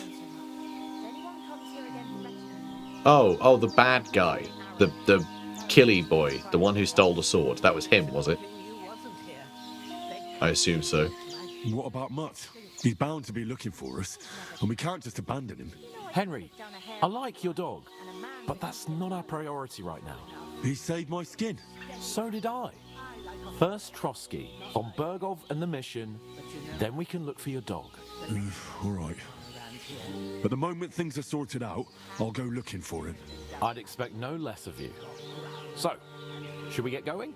Oh, the bad guy. The killy boy. The one who stole the sword. That was him, was it? I assume so. What about Mutt? He's bound to be looking for us, and we can't just abandon him. Henry, I like your dog, but that's not our priority right now. He saved my skin. So did I. First Trotsky, on Bergov and the mission, then we can look for your dog. All right. But the moment things are sorted out, I'll go looking for him. I'd expect no less of you. So, should we get going?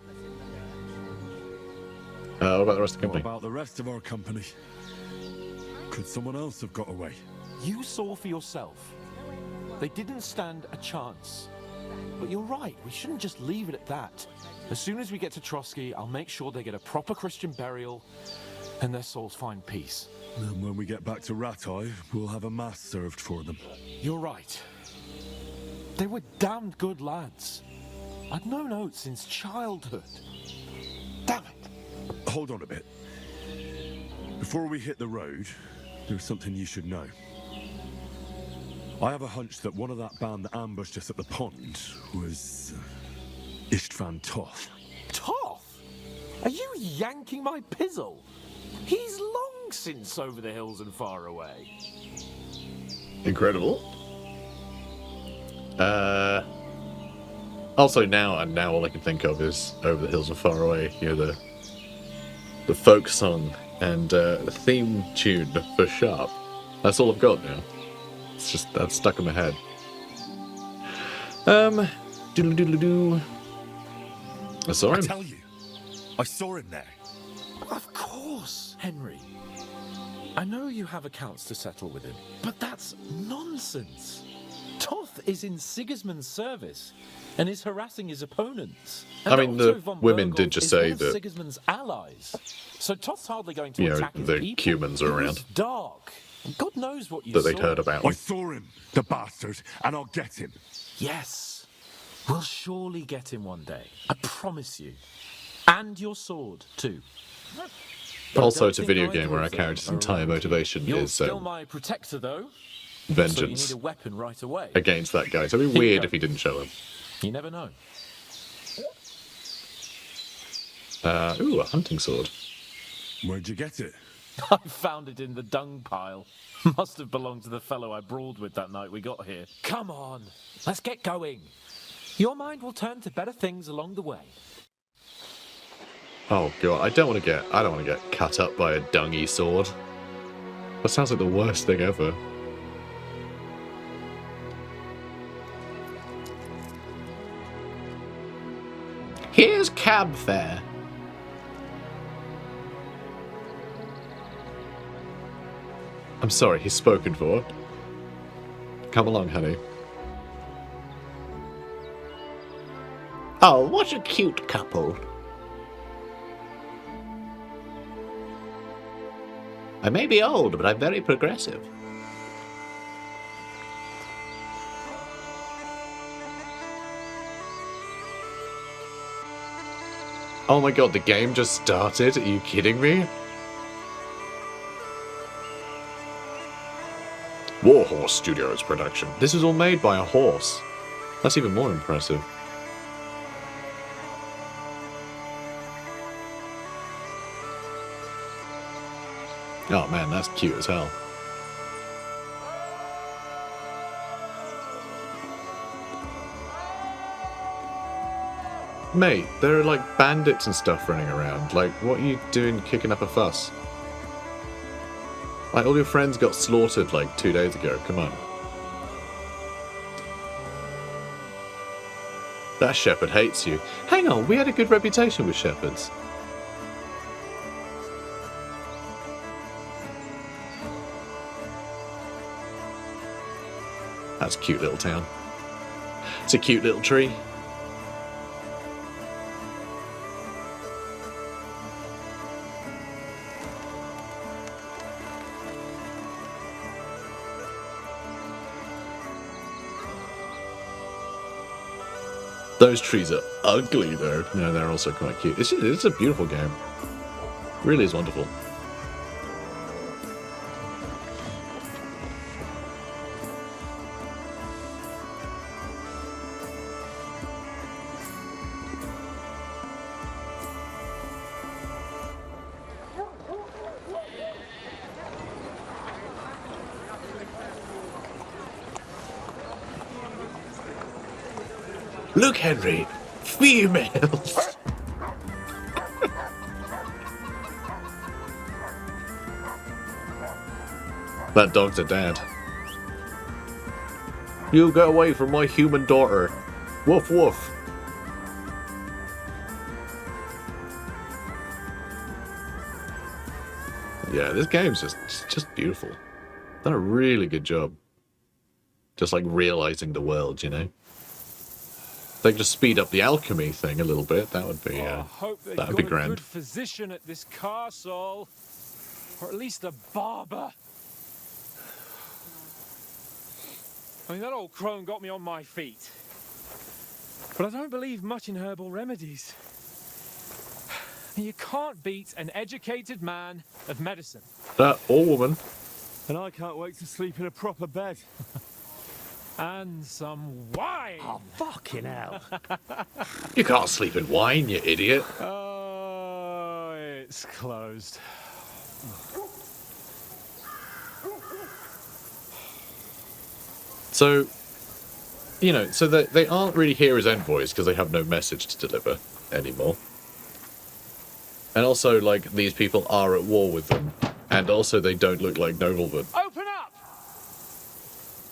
What about the rest of the What company? about the rest of our company? Could someone else have got away? You saw for yourself. They didn't stand a chance. But you're right, we shouldn't just leave it at that. As soon as we get to Trotsky, I'll make sure they get a proper Christian burial and their souls find peace. And when we get back to Ratai, we'll have a mass served for them. You're right. They were damned good lads. I'd known Oates since childhood. Damn it. Hold on a bit. Before we hit the road, there's something you should know. I have a hunch that one of that band that ambushed us at the pond was Istvan Toth. Toth? Are you yanking my pizzle? He's long since over the hills and far away. Incredible. Also now all I can think of is Over the Hills and Far Away. You know, the folk song and the theme tune for Sharp. That's all I've got now. It's just that's stuck in my head. Doodle doodle doo. I saw him. tell you, I saw him there. Of course, Henry. I know you have accounts to settle with him, but that's nonsense. Toth is in Sigismund's service and is harassing his opponents. And I mean, the Otto von women Berghoff did just is say one of that, Sigismund's allies. So Toth's hardly going to you know, attack his the people. humans are It was around. dark. And God knows what you That they'd saw. heard about. I saw him, the bastard, and I'll get him. Yes. We'll surely get him one day. I promise you. And your sword, too. But Also, don't it's a think video either game where of our them character's are entire around. motivation You're is still my protector, though. vengeance So you need a weapon right away. against that guy. So it'd be Here you weird go. if he didn't show him. You never know. Ooh, a hunting sword. Where'd you get it? I found it in the dung pile. Must have belonged to the fellow I brawled with that night we got here. Come on, let's get going. Your mind will turn to better things along the way. Oh god, I don't want to get cut up by a dungy sword. That sounds like the worst thing ever. Here's cab fare. I'm sorry, he's spoken for. Come along, honey. Oh, what a cute couple. I may be old, but I'm very progressive. Oh my god, the game just started? Are you kidding me? Warhorse Studios production. This was all made by a horse. That's even more impressive. Oh man, that's cute as hell. Mate, there are like bandits and stuff running around. Like, what are you doing kicking up a fuss? Like, all your friends got slaughtered like 2 days ago. Come on. That shepherd hates you. Hang on, we had a good reputation with shepherds. That's a cute little town. It's a cute little tree. Those trees are ugly though. No, they're also quite cute. It's a beautiful game. It really is wonderful. Look, Henry! Females! That dog's a dad. You get away from my human daughter. Woof woof. Yeah, this game's just beautiful. Done a really good job. Just like realizing the world, you know? They could just speed up the alchemy thing a little bit. That would be I hope they've that'd got be grand. a good physician at this castle, or at least a barber. I mean, that old crone got me on my feet, but I don't believe much in herbal remedies. You can't beat an educated man of medicine. That or woman. And I can't wait to sleep in a proper bed. And some wine. Oh, fucking hell. You can't sleep in wine, you idiot. Oh, it's closed. So, you know, so they aren't really here as envoys because they have no message to deliver anymore. And also, like, these people are at war with them. And also, they don't look like noblemen. Open up!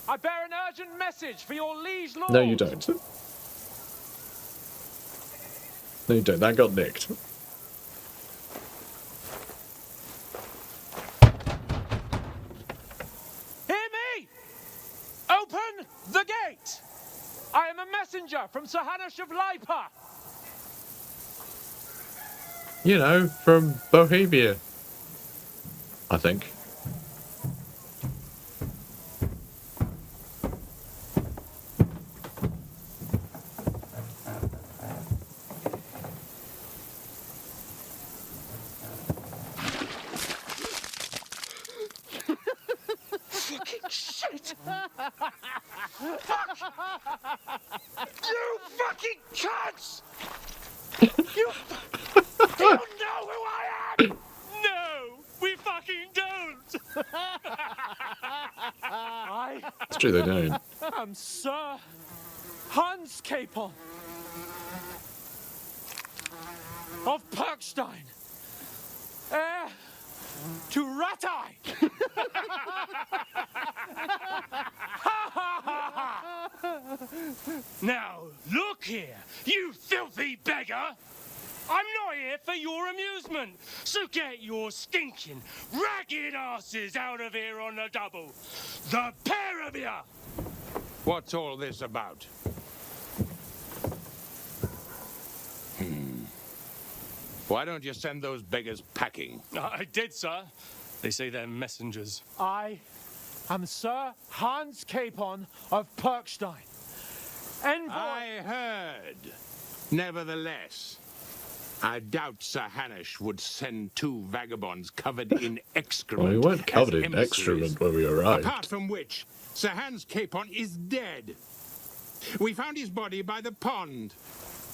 I bear an urgent message for your liege lord. No, you don't. No, you don't. That got nicked. Hear me! Open the gate! I am a messenger from Sir Hanush of Lipa. You know, from Bohemia. I think. Fucking shit! Fuck! You fucking cunts! You don't know who I am! No, we fucking don't! It's true, they don't. I'm Sir Hans Capon of Perkstein, heir to Ratai. Now, look here, you filthy beggar. I'm not here for your amusement, so get your stinking, ragged asses out of here on the double. The pair of you! What's all this about? Why don't you send those beggars packing? I did, sir. They say they're messengers. I am Sir Hans Capon of Perkstein. Envoy. I heard. Nevertheless, I doubt Sir Hanush would send two vagabonds covered in excrement. Well, we weren't covered as in emissaries. excrement when we arrived. Apart from which, Sir Hans Capon is dead. We found his body by the pond.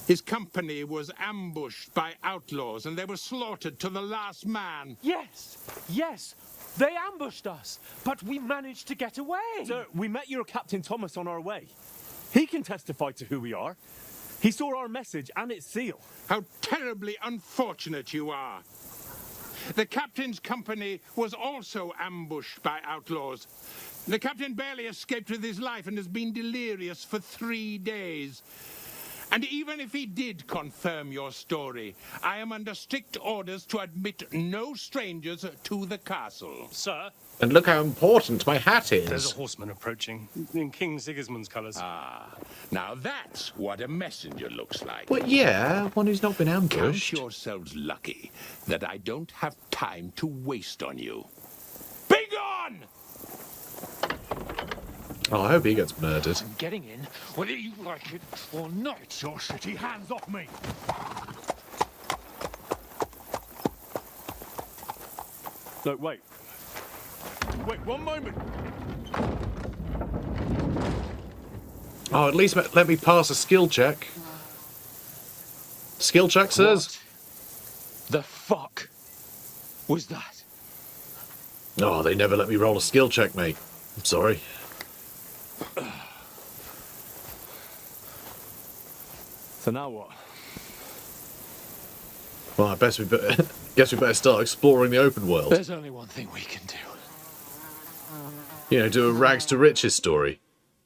His company was ambushed by outlaws, and they were slaughtered to the last man. Yes, yes, they ambushed us, but we managed to get away. Sir, we met your Captain Thomas on our way. He can testify to who we are. He saw our message and its seal. How terribly unfortunate you are. The captain's company was also ambushed by outlaws. The captain barely escaped with his life and has been delirious for 3 days. And even if he did confirm your story, I am under strict orders to admit no strangers to the castle. Sir, And look how important my hat there's a is. horseman approaching in King Sigismund's colours. Now that's what a messenger looks like. But yeah, one who's not been Count ambushed. yourselves lucky that I don't have time to waste on you. Be gone! Oh, I hope he gets murdered. I'm getting in, whether you like it or not. Your shitty hands off me. No, wait. Wait, one moment. Oh, at least let me pass a skill check. Skill check, sirs. The fuck was that? Oh, they never let me roll a skill check, mate. I'm sorry. So now what? Well, I guess we better start exploring the open world. There's only one thing we can do. You know, do a rags to riches story,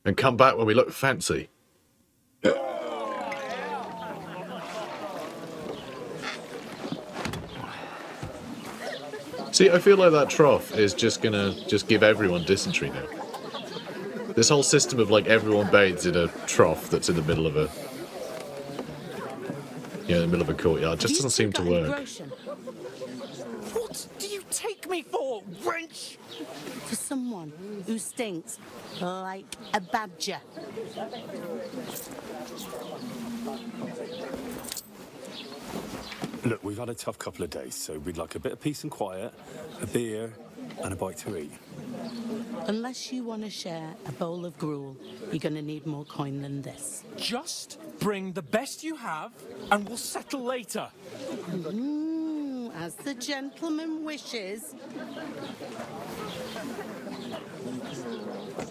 and come back when we look fancy. See, I feel like that trough is just gonna give everyone dysentery now. This whole system of like everyone bathes in a trough that's in the middle of a, in the middle of a courtyard just doesn't seem to work. What do you take me for, wench? For someone who stinks like a badger. Look, we've had a tough couple of days, so we'd like a bit of peace and quiet, a beer, and a bite to eat. Unless you want to share a bowl of gruel, you're going to need more coin than this. Just bring the best you have, and we'll settle later. As the gentleman wishes.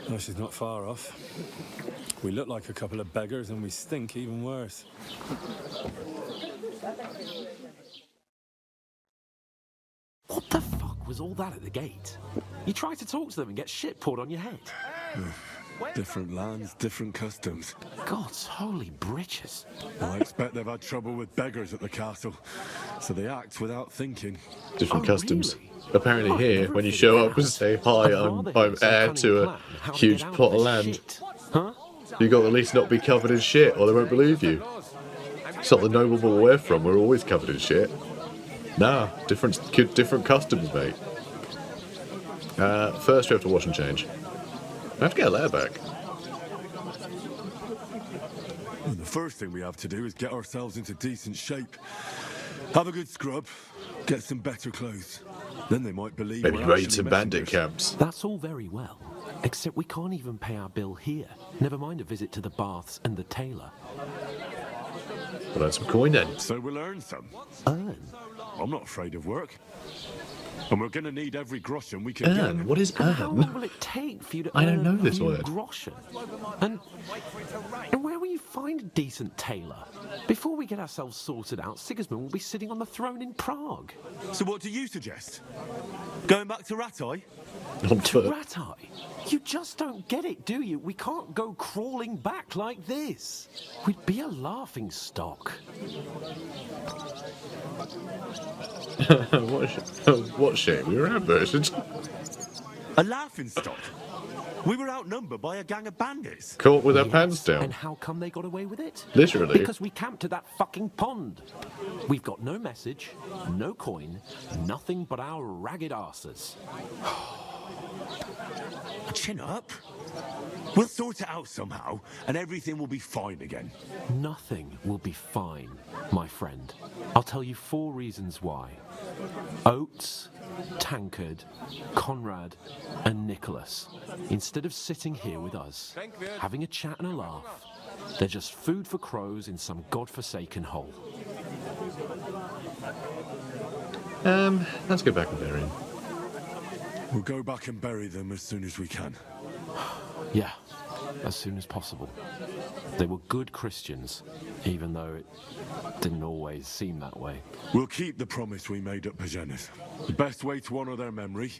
No, she's not far off. We look like a couple of beggars, and we stink even worse. What the fuck was all that at the gate? You try to talk to them and get shit poured on your head. Different lands, different customs. God's holy britches. I expect they've had trouble with beggars at the castle, so they act without thinking. Different Oh, customs. really? Apparently Oh, here, never when you figured show that up and out. say, hi, I'd I'm rather hear some heir cunning to a plan how to huge get out plot of of this land, shit. Huh? you got to at least not be covered in shit, or they won't believe you. It's not the nobleman we're from, we're always covered in shit. Nah, different customs, mate. First we have to wash and change. I have to get a letter back. And the first thing we have to do is get ourselves into decent shape. Have a good scrub, get some better clothes. Then they might believe Maybe we're raid actually some bandit messengers. camps. That's all very well, except we can't even pay our bill here. Never mind a visit to the baths and the tailor. We'll earn some coin then. So we'll earn some. Earn? I'm not afraid of work. And we're going to need every groschen we can Earn? get. What is And how long earn? will it take for you to I don't earn know a this few word. groschen? And where will you find a decent tailor? Before we get ourselves sorted out, Sigismund will be sitting on the throne in Prague. So what do you suggest? Going back to Ratai? On foot. Ratai, you just don't get it, do you? We can't go crawling back like this. We'd be a laughing stock. What shit? We were ambushed. A laughing stock? We were outnumbered by a gang of bandits. Caught with their pants down. And how come they got away with it? Literally. Because we camped at that fucking pond. We've got no message, no coin, nothing but our ragged arses. Chin up. We'll sort it out somehow, and everything will be fine again. Nothing will be fine, my friend. I'll tell you 4 reasons why. Oates, Tankard, Conrad, and Nicholas, instead of sitting here with us, having a chat and a laugh, they're just food for crows in some godforsaken hole. Let's go back and bury him. We'll go back and bury them as soon as we can. Yeah, as soon as possible. They were good Christians, even though it didn't always seem that way. We'll keep the promise we made at Pagenis. The best way to honor their memory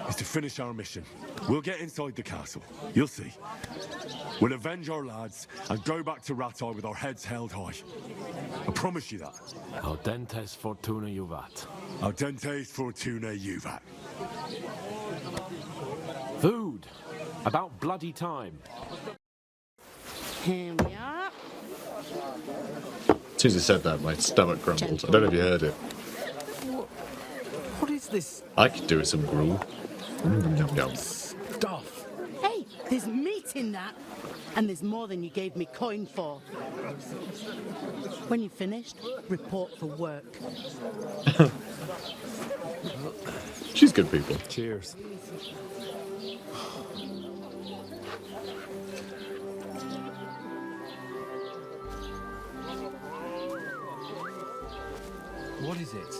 is to finish our mission. We'll get inside the castle. You'll see. We'll avenge our lads and go back to Ratai with our heads held high. I promise you that. Audentes fortuna juvat. Audentes fortuna juvat. Food! About bloody time. Here we are. As soon as I said that, my stomach grumbled. I don't know if you heard it. What is this I could do with some gruel. Yum, yum. stuff? Hey, there's meat in that. And there's more than you gave me coin for. When you're finished, report for work. She's good people. Cheers. What is it?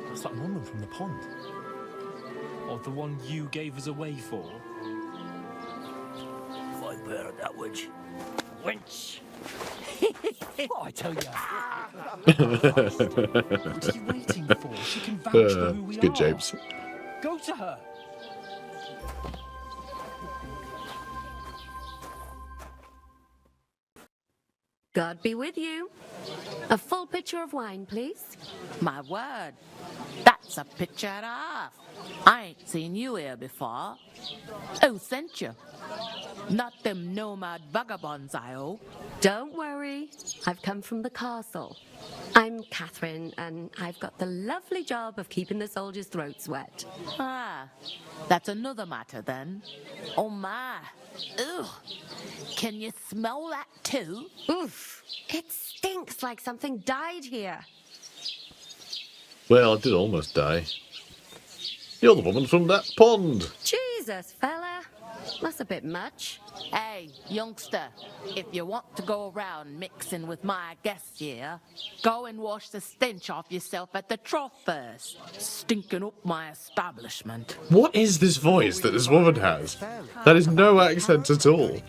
What's that woman from the pond? Or the one you gave us away for? I bear that witch. Wench! What I tell you? What are you waiting for? She can vouch for who we It's good, are. James. Go to her. God be with you. A full pitcher of wine, please. My word, that's a picture and a half. I ain't seen you here before. Who sent you? Not them nomad vagabonds, I hope. Don't worry, I've come from the castle. I'm Catherine, and I've got the lovely job of keeping the soldiers' throats wet. Ah, that's another matter then. Oh my, ugh. Can you smell that too? Oof, it stinks like something died here. Well, I did almost die. You're the woman from that pond. Jesus, fella, that's a bit much. Hey, youngster, if you want to go around mixing with my guests here, go and wash the stench off yourself at the trough first. Stinking up my establishment. What is this voice that this woman has? That is no accent at all.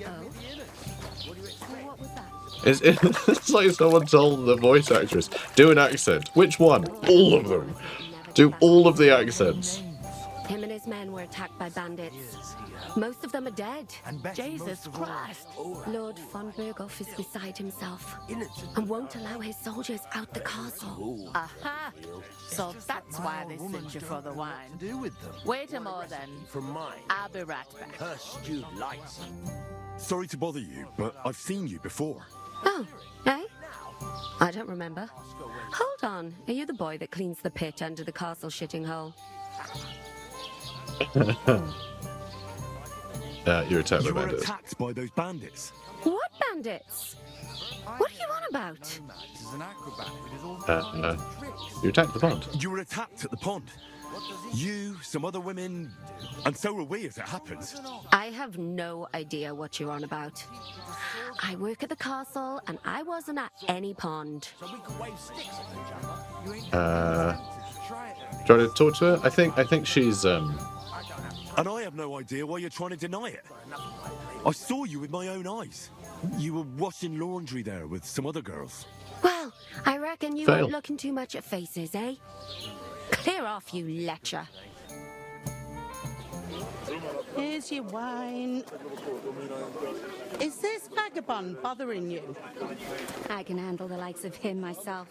It's like someone told the voice actress, do an accent. Which one? All of them. Do all of the accents. Him and his men were attacked by bandits. Most of them are dead. Jesus Christ. Lord von Berghoff is beside himself and won't allow his soldiers out the castle. Aha! So that's why they sent you for the wine. Wait a moment then. I'll be right back. Sorry to bother you, but I've seen you before. Oh, eh? I don't remember. Hold on, are you the boy that cleans the pit under the castle shitting hole? You're attacked by You were bandits. attacked by those bandits. What bandits? What are you on about? You attacked the pond. You were attacked at the pond. You, some other women, and so were we, as it happens. I have no idea what you're on about. I work at the castle, and I wasn't at any pond. Try to talk to her? I think she's And I have no idea why you're trying to deny it. I saw you with my own eyes. You were washing laundry there with some other girls. Well, I reckon you Fail. weren't looking too much at faces, eh? Clear off, you lecher. Here's your wine. Is this vagabond bothering you? I can handle the likes of him myself.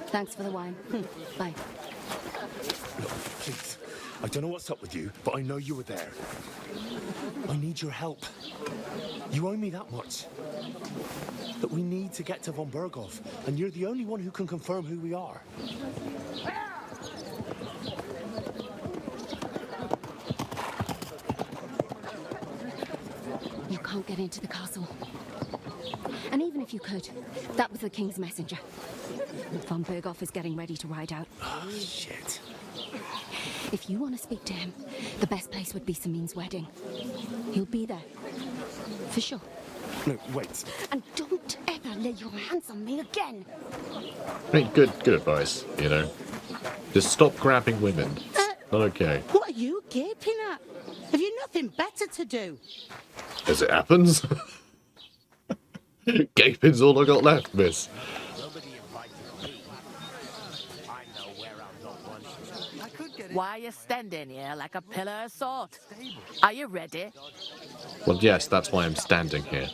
Thanks for the wine. Bye. Please, I don't know what's up with you, but I know you were there. I need your help. You owe me that much. But we need to get to von Berghoff, and you're the only one who can confirm who we are. You can't get into the castle. And even if you could, that was the king's messenger. Von Berghoff is getting ready to ride out. Oh, shit. If you want to speak to him, the best place would be Samin's wedding. He'll be there. For sure. No, wait. And don't ever lay your hands on me again. I mean, good advice, you know. Just stop grabbing women. Not okay. What are you gaping at? Have you nothing better to do? As it happens. Gaping's all I got left, miss. Why are you standing here like a pillar of salt? Are you ready? Well, yes, that's why I'm standing here.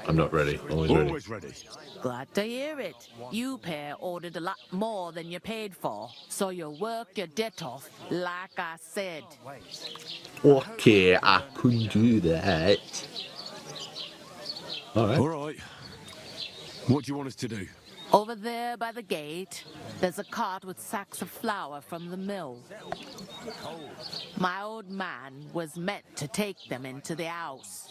I'm not ready. Always ready. Glad to hear it. You pair ordered a lot more than you paid for, so you work your debt off, like I said. Okay, I can do that. All right. What do you want us to do? Over there by the gate, there's a cart with sacks of flour from the mill. My old man was meant to take them into the house.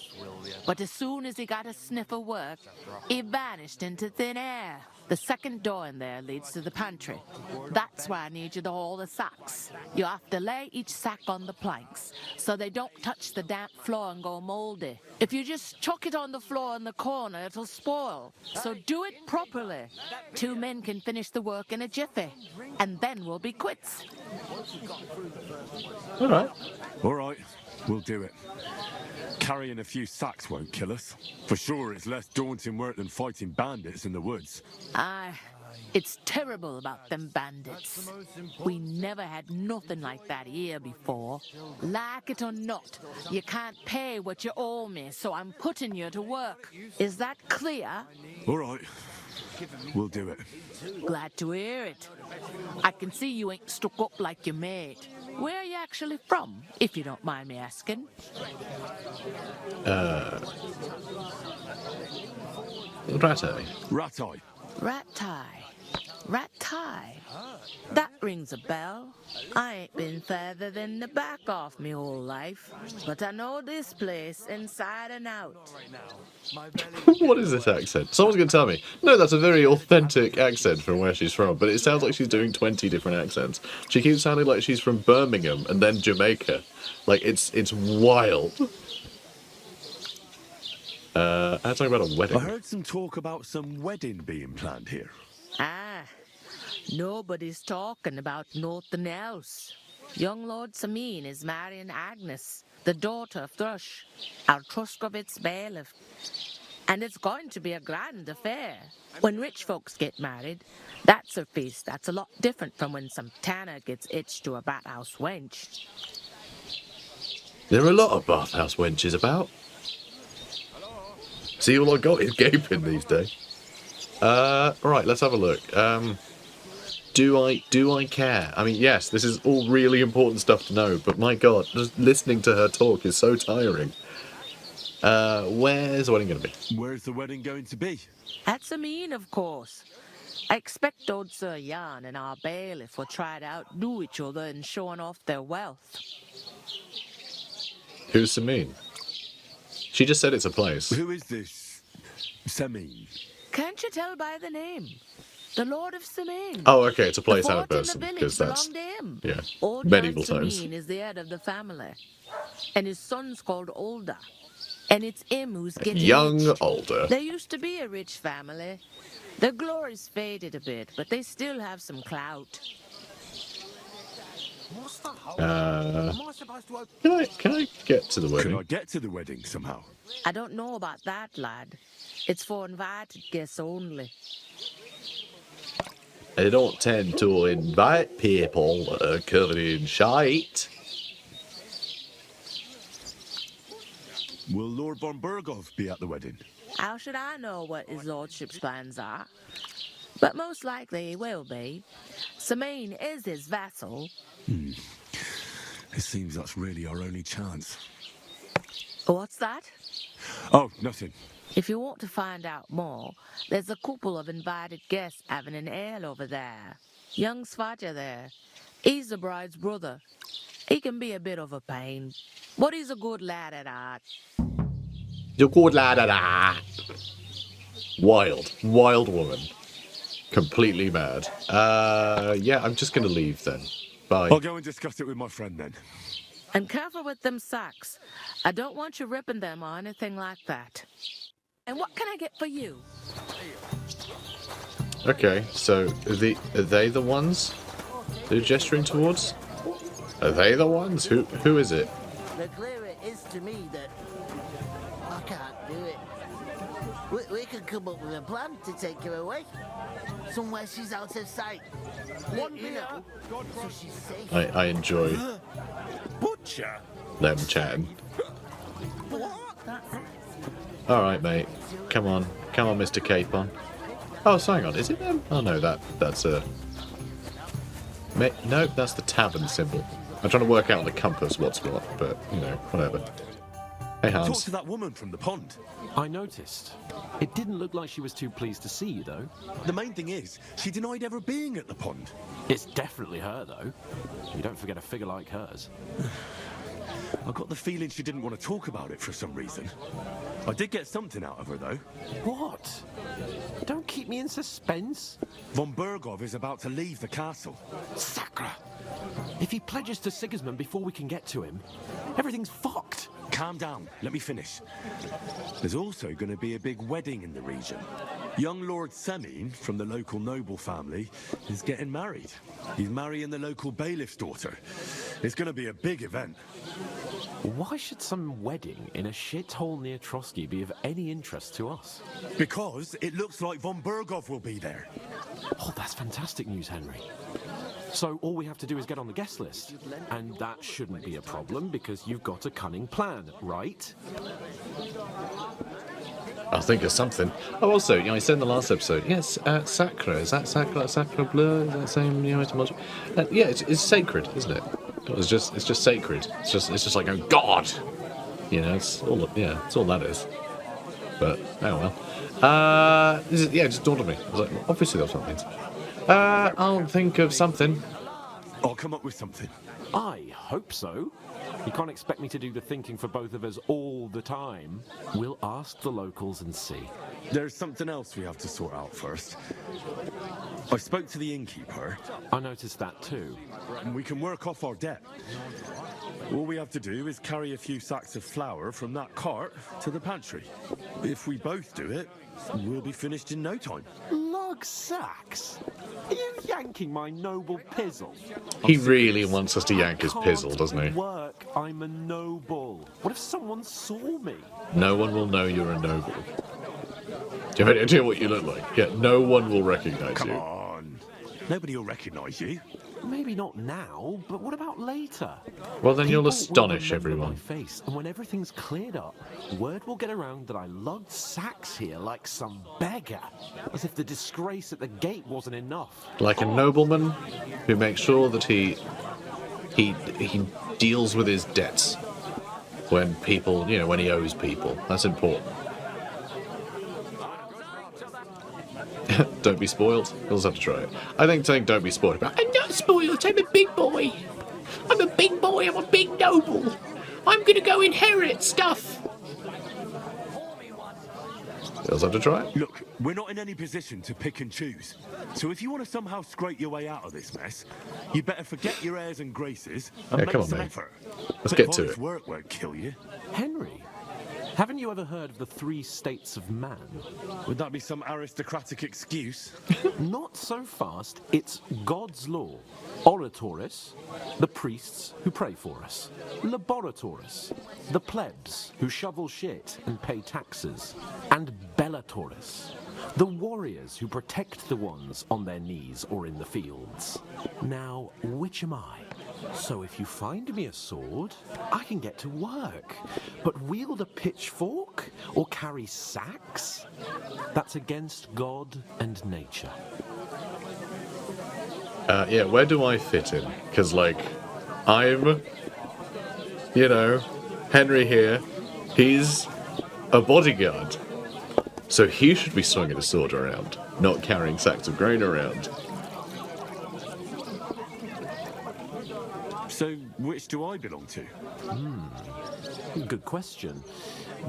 But as soon as he got a sniff of work, he vanished into thin air. The second door in there leads to the pantry. That's why I need you to haul the sacks. You have to lay each sack on the planks, so they don't touch the damp floor and go moldy. If you just chuck it on the floor in the corner, it'll spoil. So do it properly. 2 men can finish the work in a jiffy, and then we'll be quits. All right, we'll do it. Carrying a few sacks won't kill us. For sure, it's less daunting work than fighting bandits in the woods. Aye, it's terrible about them bandits. We never had nothing like that here before. Like it or not, you can't pay what you owe me, so I'm putting you to work. Is that clear? All right, we'll do it. Glad to hear it. I can see you ain't stuck up like your mate. Where are you actually from, if you don't mind me asking? Ratai. Ratai. That rings a bell. I ain't been further than the back off me whole life, but I know this place inside and out. What is this accent? Someone's going to tell me. No, that's a very authentic accent from where she's from, but it sounds like she's doing 20 different accents. She keeps sounding like she's from Birmingham and then Jamaica. Like, it's wild. I'm talking about a wedding. I heard some talk about some wedding being planned here. Nobody's talking about nothing else. Young Lord Samin is marrying Agnes, the daughter of Thrush, our Truscovitz bailiff. And it's going to be a grand affair. When rich folks get married, that's a feast that's a lot different from when some tanner gets hitched to a bathhouse wench. There are a lot of bathhouse wenches about. See, all I got is gaping these days. Right, let's have a look. Do I care? I mean, yes, this is all really important stuff to know, but my God, just listening to her talk is so tiring. Where's the wedding going to be? Where's the wedding going to be? At Samin, of course. I expect old Sir Jan and our bailiff will try to outdo each other in showing off their wealth. Who's Samin? She just said it's a place. Who is this Samin? Can't you tell by the name? The Lord of Samin. Oh, okay, it's a place the and a fort person, in the because village that's belonged to him. yeah, Old medieval Jan times. Samin is the head of the family, and his son's called Olda, and it's him who's getting Young rich. Olda. There used to be a rich family. Their glory's faded a bit, but they still have some clout. Can I get to the wedding? Can I get to the wedding somehow? I don't know about that, lad. It's for invited guests only. They don't tend to invite people that are covered in shite. Will Lord von Berghoff be at the wedding? How should I know what his lordship's plans are? But most likely he will be. Samin is his vassal. It seems that's really our only chance. What's that? Oh, nothing. If you want to find out more, there's a couple of invited guests having an ale over there. Young Svaja there. He's the bride's brother. He can be a bit of a pain, but he's a good lad at heart. You're good lad at that. Wild woman. Completely mad. Yeah, I'm just gonna leave then. Bye. I'll go and discuss it with my friend then. And careful with them sacks. I don't want you ripping them or anything like that. And what can I get for you? Okay, so are they the ones they're gesturing towards? Are they the ones? Who is it? The clearer it is to me that I can't do it. We could come up with a plan to take her away. Somewhere she's out of sight. You know, so she's safe. I enjoy Butcher? them chatting. Alright, mate. Come on, Mr. Capon. Oh, so hang on, is it them? Oh no, that's a... No, that's the tavern symbol. I'm trying to work out on the compass what's what, but, you know, whatever. Hey, Talk Hans. to that woman from the pond. I noticed. It didn't look like she was too pleased to see you, though. The main thing is, she denied ever being at the pond. It's definitely her, though. You don't forget a figure like hers. I got the feeling she didn't want to talk about it for some reason. I did get something out of her, though. What? Don't keep me in suspense. Von Bergov is about to leave the castle. Sacra! If he pledges to Sigismund before we can get to him, everything's fucked. Calm down. Let me finish. There's also going to be a big wedding in the region. Young Lord Semin, from the local noble family, is getting married. He's marrying the local bailiff's daughter. It's going to be a big event. Why should some wedding in a shithole near Trotsky be of any interest to us? Because it looks like Von Bergov will be there. Oh, that's fantastic news, Henry. So all we have to do is get on the guest list. And that shouldn't be a problem because you've got a cunning plan, right? I'll think of something. Oh, also, you know, I said in the last episode, yes, Sacra. Is that Sacra? Sacra Bleu? Is that the same, you know, etymology? Yeah, it's sacred, isn't it? It's just sacred. It's just like, oh God! You know, it's all that is. But, oh well. Yeah, it just dawned on me. I was like, obviously that's what it means. I'll think of something. I'll come up with something. I hope so. You can't expect me to do the thinking for both of us all the time. We'll ask the locals and see. There's something else we have to sort out first. I spoke to the innkeeper. I noticed that too. And we can work off our debt. All we have to do is carry a few sacks of flour from that cart to the pantry. If we both do it, we'll be finished in no time. Lug sacks? Are you yanking my noble pizzle? He really wants us to yank his pizzle, doesn't he? Work. I'm a noble. What if someone saw me? No one will know you're a noble. Do you have any idea what you look like? Yeah, no one will recognize Come you. on. Nobody will recognize you. Maybe not now, but what about later? Well, then you'll People astonish will remember everyone. my face, and when everything's cleared up, word will get around that I lugged sacks here like some beggar, as if the disgrace at the gate wasn't enough. Like a nobleman who makes sure that he deals with his debts when people, you know, when he owes people. That's important. Don't be spoiled. You'll just have to try it. I think saying don't be spoiled. But I'm not spoiled. I'm a big boy. I'm a big boy. I'm a big noble. I'm going to go inherit stuff. You'll just have to try it. Look, we're not in any position to pick and choose. So if you want to somehow scrape your way out of this mess, you better forget your airs and graces and Yeah, make come on, some mate. effort. Let's Bit get of to honest it. work won't kill you. Henry, haven't you ever heard of the 3 states of man? Would that be some aristocratic excuse? Not so fast. It's God's law. Oratoris, the priests who pray for us. Laboratoris, the plebs who shovel shit and pay taxes. And Bellatoris, the warriors who protect the ones on their knees or in the fields. Now, which am I? So if you find me a sword, I can get to work. But wield a pitchfork or carry sacks? That's against God and nature. Yeah, where do I fit in? Because, like, I'm You know, Henry here, he's a bodyguard. So he should be swinging a sword around, not carrying sacks of grain around. So, which do I belong to? Good question.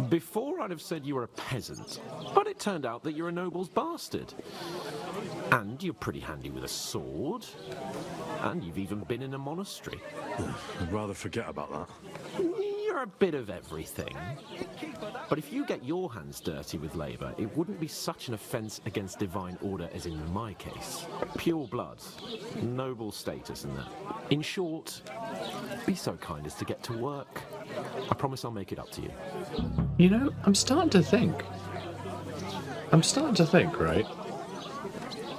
Before I'd have said you were a peasant, but it turned out that you're a noble's bastard. And you're pretty handy with a sword. And you've even been in a monastery. I'd rather forget about that. You're a bit of everything. But if you get your hands dirty with labour, it wouldn't be such an offence against divine order as in my case. Pure blood, noble status and that. In short, be so kind as to get to work. I promise I'll make it up to you. You know, I'm starting to think, right?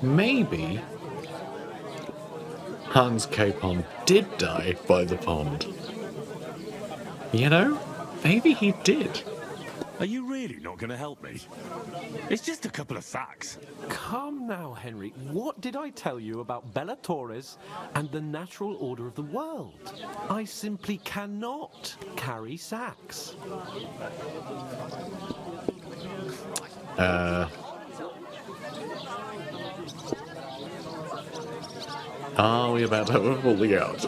Maybe Hans Capon did die by the pond. You know, maybe he did. Are you really not going to help me? It's just a couple of sacks. Come now, Henry. What did I tell you about Bella Torres and the natural order of the world? I simply cannot carry sacks. Are we about to have a falling out?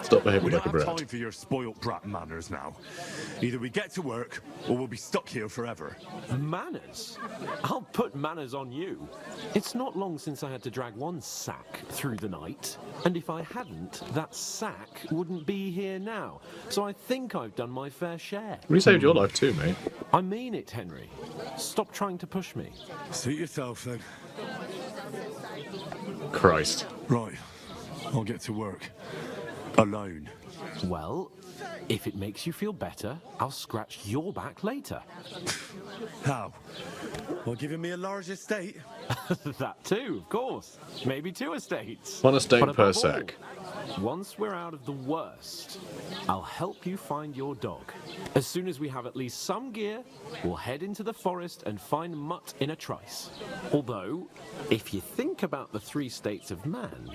Stop behaving We like don't a have brat. time for your spoilt brat manners now. Either we get to work, or we'll be stuck here forever. Manners? I'll put manners on you. It's not long since I had to drag one sack through the night, and if I hadn't, that sack wouldn't be here now. So I think I've done my fair share. We saved your life too, mate. I mean it, Henry. Stop trying to push me. Suit yourself, then. Christ. Right. I'll get to work. Alone. Well, if it makes you feel better, I'll scratch your back later. How? Well, giving me a large estate? That too, of course. Maybe 2 estates. 1 estate But per above sack. all, once we're out of the worst, I'll help you find your dog. As soon as we have at least some gear, we'll head into the forest and find Mutt in a trice. Although, if you think about the 3 states of man,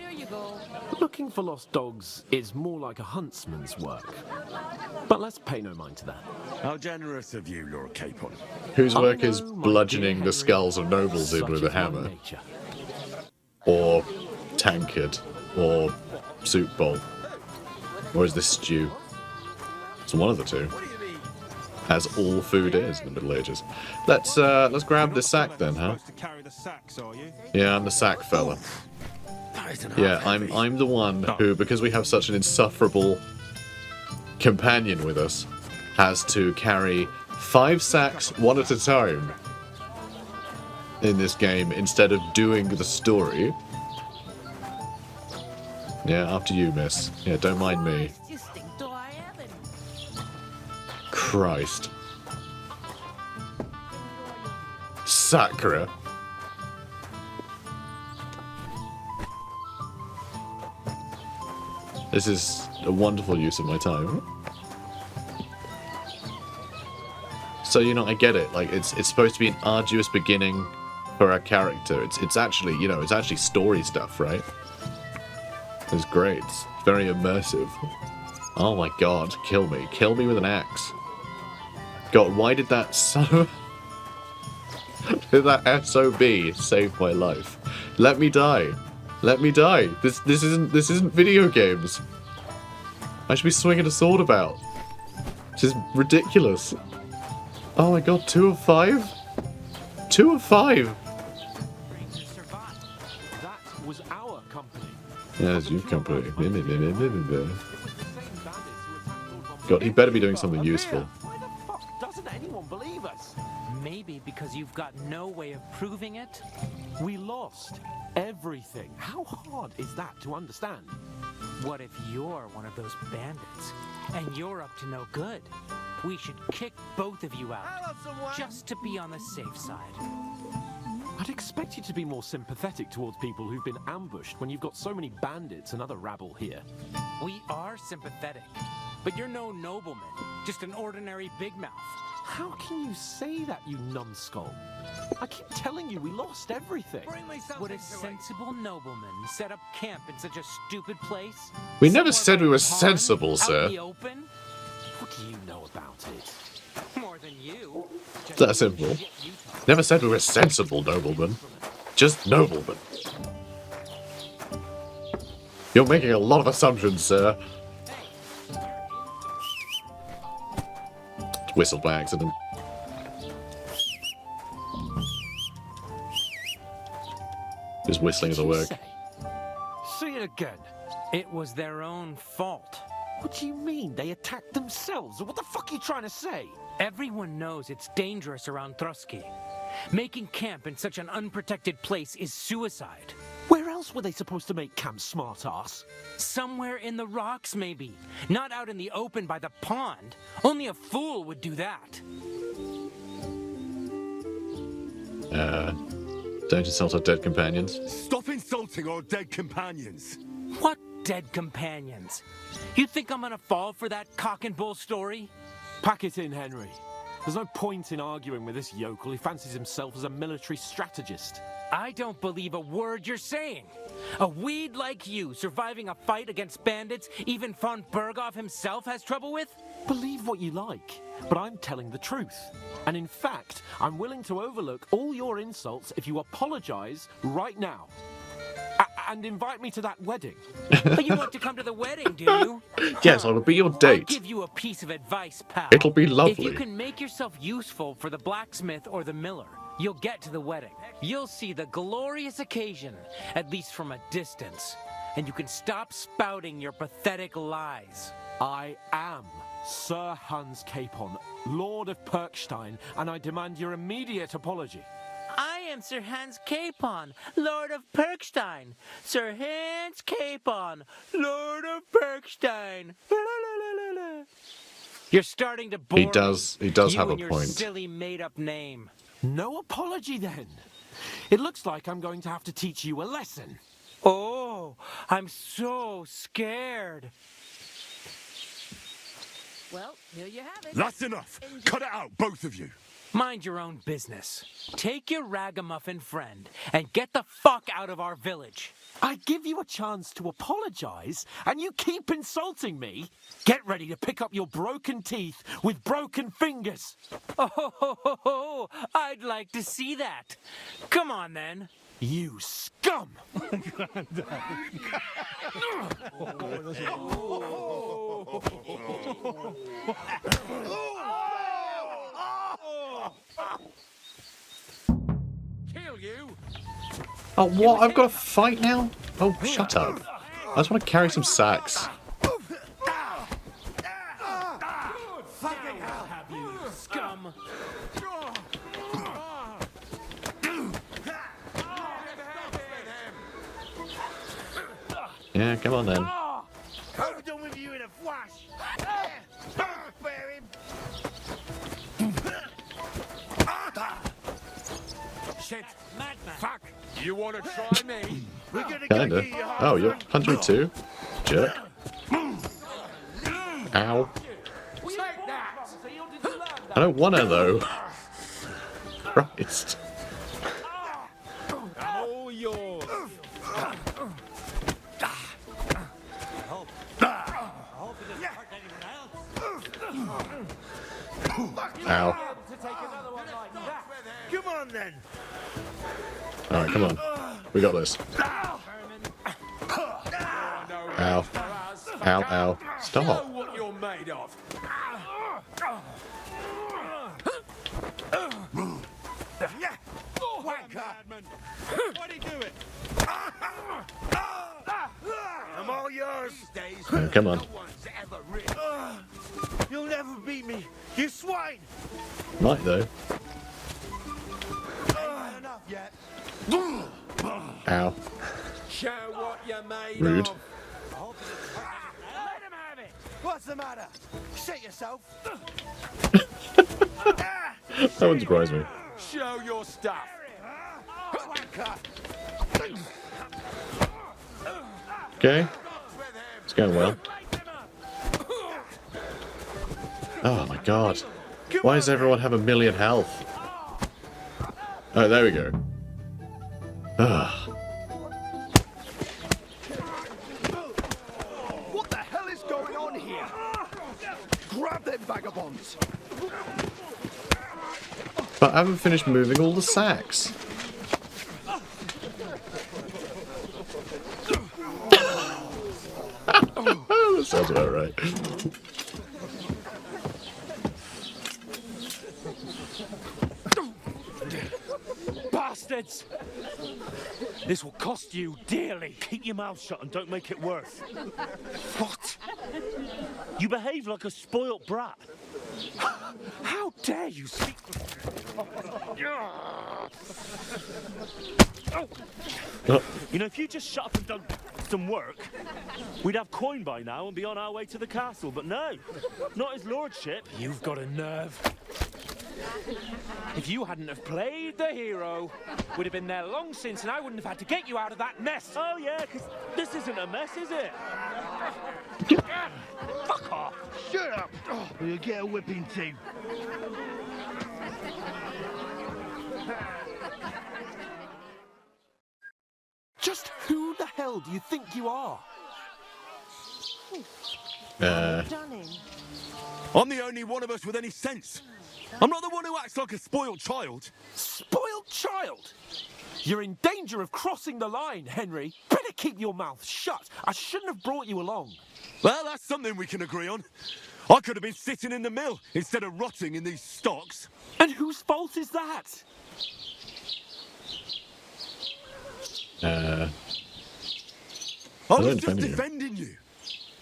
looking for lost dogs is more like a huntsman's work. But let's pay no mind to that. How generous of you, Lord Capon. Whose I work is know, my bludgeoning dear the Henry, skulls of nobles in such with a is my hammer. nature. Or tankard. Or soup bowl. Or is this stew? It's one of the two. As all food is in the Middle Ages. Let's grab the sack then, huh? Yeah, I'm the sack fella. Yeah, I'm the one who, because we have such an insufferable companion with us, has to carry 5 sacks one at a time in this game instead of doing the story. Yeah, after you, miss. Yeah, don't mind me. Christ. Sacra. This is a wonderful use of my time. So, you know, I get it. Like, it's supposed to be an arduous beginning for our character. It's actually, you know, it's actually story stuff, right? It's great. It's very immersive. Oh my god, kill me. Kill me with an axe. God, why did that did that SOB save my life? Let me die. Let me die. This isn't video games. I should be swinging a sword about. This is ridiculous. Oh my god, 2 of 5? 2 of 5. That was our company. Yeah, it's your company. God, he better be doing something useful. Why the fuck doesn't anyone believe us? Maybe because you've got no way of proving it? We lost everything. How hard is that to understand? What if you're one of those bandits and you're up to no good? We should kick both of you out just to be on the safe side. I'd expect you to be more sympathetic towards people who've been ambushed when you've got so many bandits and other rabble here. We are sympathetic, but you're no nobleman, just an ordinary big mouth. How can you say that, you numbskull? I keep telling you, we lost everything. Would a sensible nobleman set up camp in such a stupid place? We never Somewhere said by we a were pond, sensible, out sir. in the open? What do you know about it? More than you. It's that simple. Never said we were sensible noblemen. Just noblemen. You're making a lot of assumptions, sir. Whistled by accident. Just whistling doesn't work. Say it again. It was their own fault. What do you mean? They attacked themselves? What the fuck are you trying to say? Everyone knows it's dangerous around Trotsky. Making camp in such an unprotected place is suicide. Where else were they supposed to make camp, smartass? Somewhere in the rocks, maybe. Not out in the open by the pond. Only a fool would do that. Don't insult our dead companions. Stop insulting our dead companions. What dead companions? You think I'm gonna fall for that cock and bull story? Pack it in, Henry. There's no point in arguing with this yokel. He fancies himself as a military strategist. I don't believe a word you're saying. A weed like you surviving a fight against bandits even von Berghoff himself has trouble with? Believe what you like, but I'm telling the truth. And in fact, I'm willing to overlook all your insults if you apologize right now. And invite me to that wedding. But you want to come to the wedding, do you? Yes, I will be your I'll date. give you a piece of advice, pal. It'll be lovely. If you can make yourself useful for the blacksmith or the miller, you'll get to the wedding. You'll see the glorious occasion, at least from a distance. And you can stop spouting your pathetic lies. I am Sir Hans Capon, Lord of Perkstein, and I demand your immediate apology. I am Sir Hans Capon, Lord of Perkstein. Sir Hans Capon, Lord of Perkstein. You're starting to bore me. He does You have a and your point. silly made-up name. No apology, then. It looks like I'm going to have to teach you a lesson. Oh, I'm so scared. Well, here you have it. That's enough. Cut it out, both of you. Mind your own business. Take your ragamuffin friend and get the fuck out of our village. I give you a chance to apologize, and you keep insulting me. Get ready to pick up your broken teeth with broken fingers. Oh, I'd like to see that. Come on, then. You scum! Kill you! Oh, what? I've got to fight now? Oh, shut up. I just want to carry some sacks. Have you, scum? Yeah, come on then. I'm done with you in a flash. Spare him. Shit, madman. Fuck. You want to try me? We're gonna Kinda. get you Oh, you're punching me too? Jerk. Ow. Take that! I don't want to, though. Christ. All yours. Ow. Come on then. Alright, come on. We got this. Ow. Ow, ow. Know Stop. what you're made of. Why'd he do it? I'm all yours. Oh, come on. You'll never beat me, you swine. Might, though. Ain't enough yet. Ow. Show what you're made Rude. of. Let him have it. What's the matter? Shit yourself. That wouldn't surprise me. Show your stuff. Okay. It's going well. Oh my god. Why does everyone have 1,000,000 health? Oh, there we go. Ah. What the hell is going on here? Grab them vagabonds! But I haven't finished moving all the sacks. That sounds about right. Bastards! This will cost you dearly. Keep your mouth shut and don't make it worse. What? You behave like a spoilt brat. How dare you speak? You know, if you just shut up and done some work, we'd have coin by now and be on our way to the castle. But no, not his lordship. You've got a nerve. If you hadn't have played the hero, we'd have been there long since, and I wouldn't have had to get you out of that mess. Oh yeah, because this isn't a mess, is it? Fuck off! Shut up! Or you'll get a whipping too. Just who the hell do you think you are? I'm the only one of us with any sense. I'm not the one who acts like a spoiled child. Spoiled child? You're in danger of crossing the line, Henry. Better keep your mouth shut. I shouldn't have brought you along. Well, that's something we can agree on. I could have been sitting in the mill instead of rotting in these stocks. And whose fault is that? I was just defending you.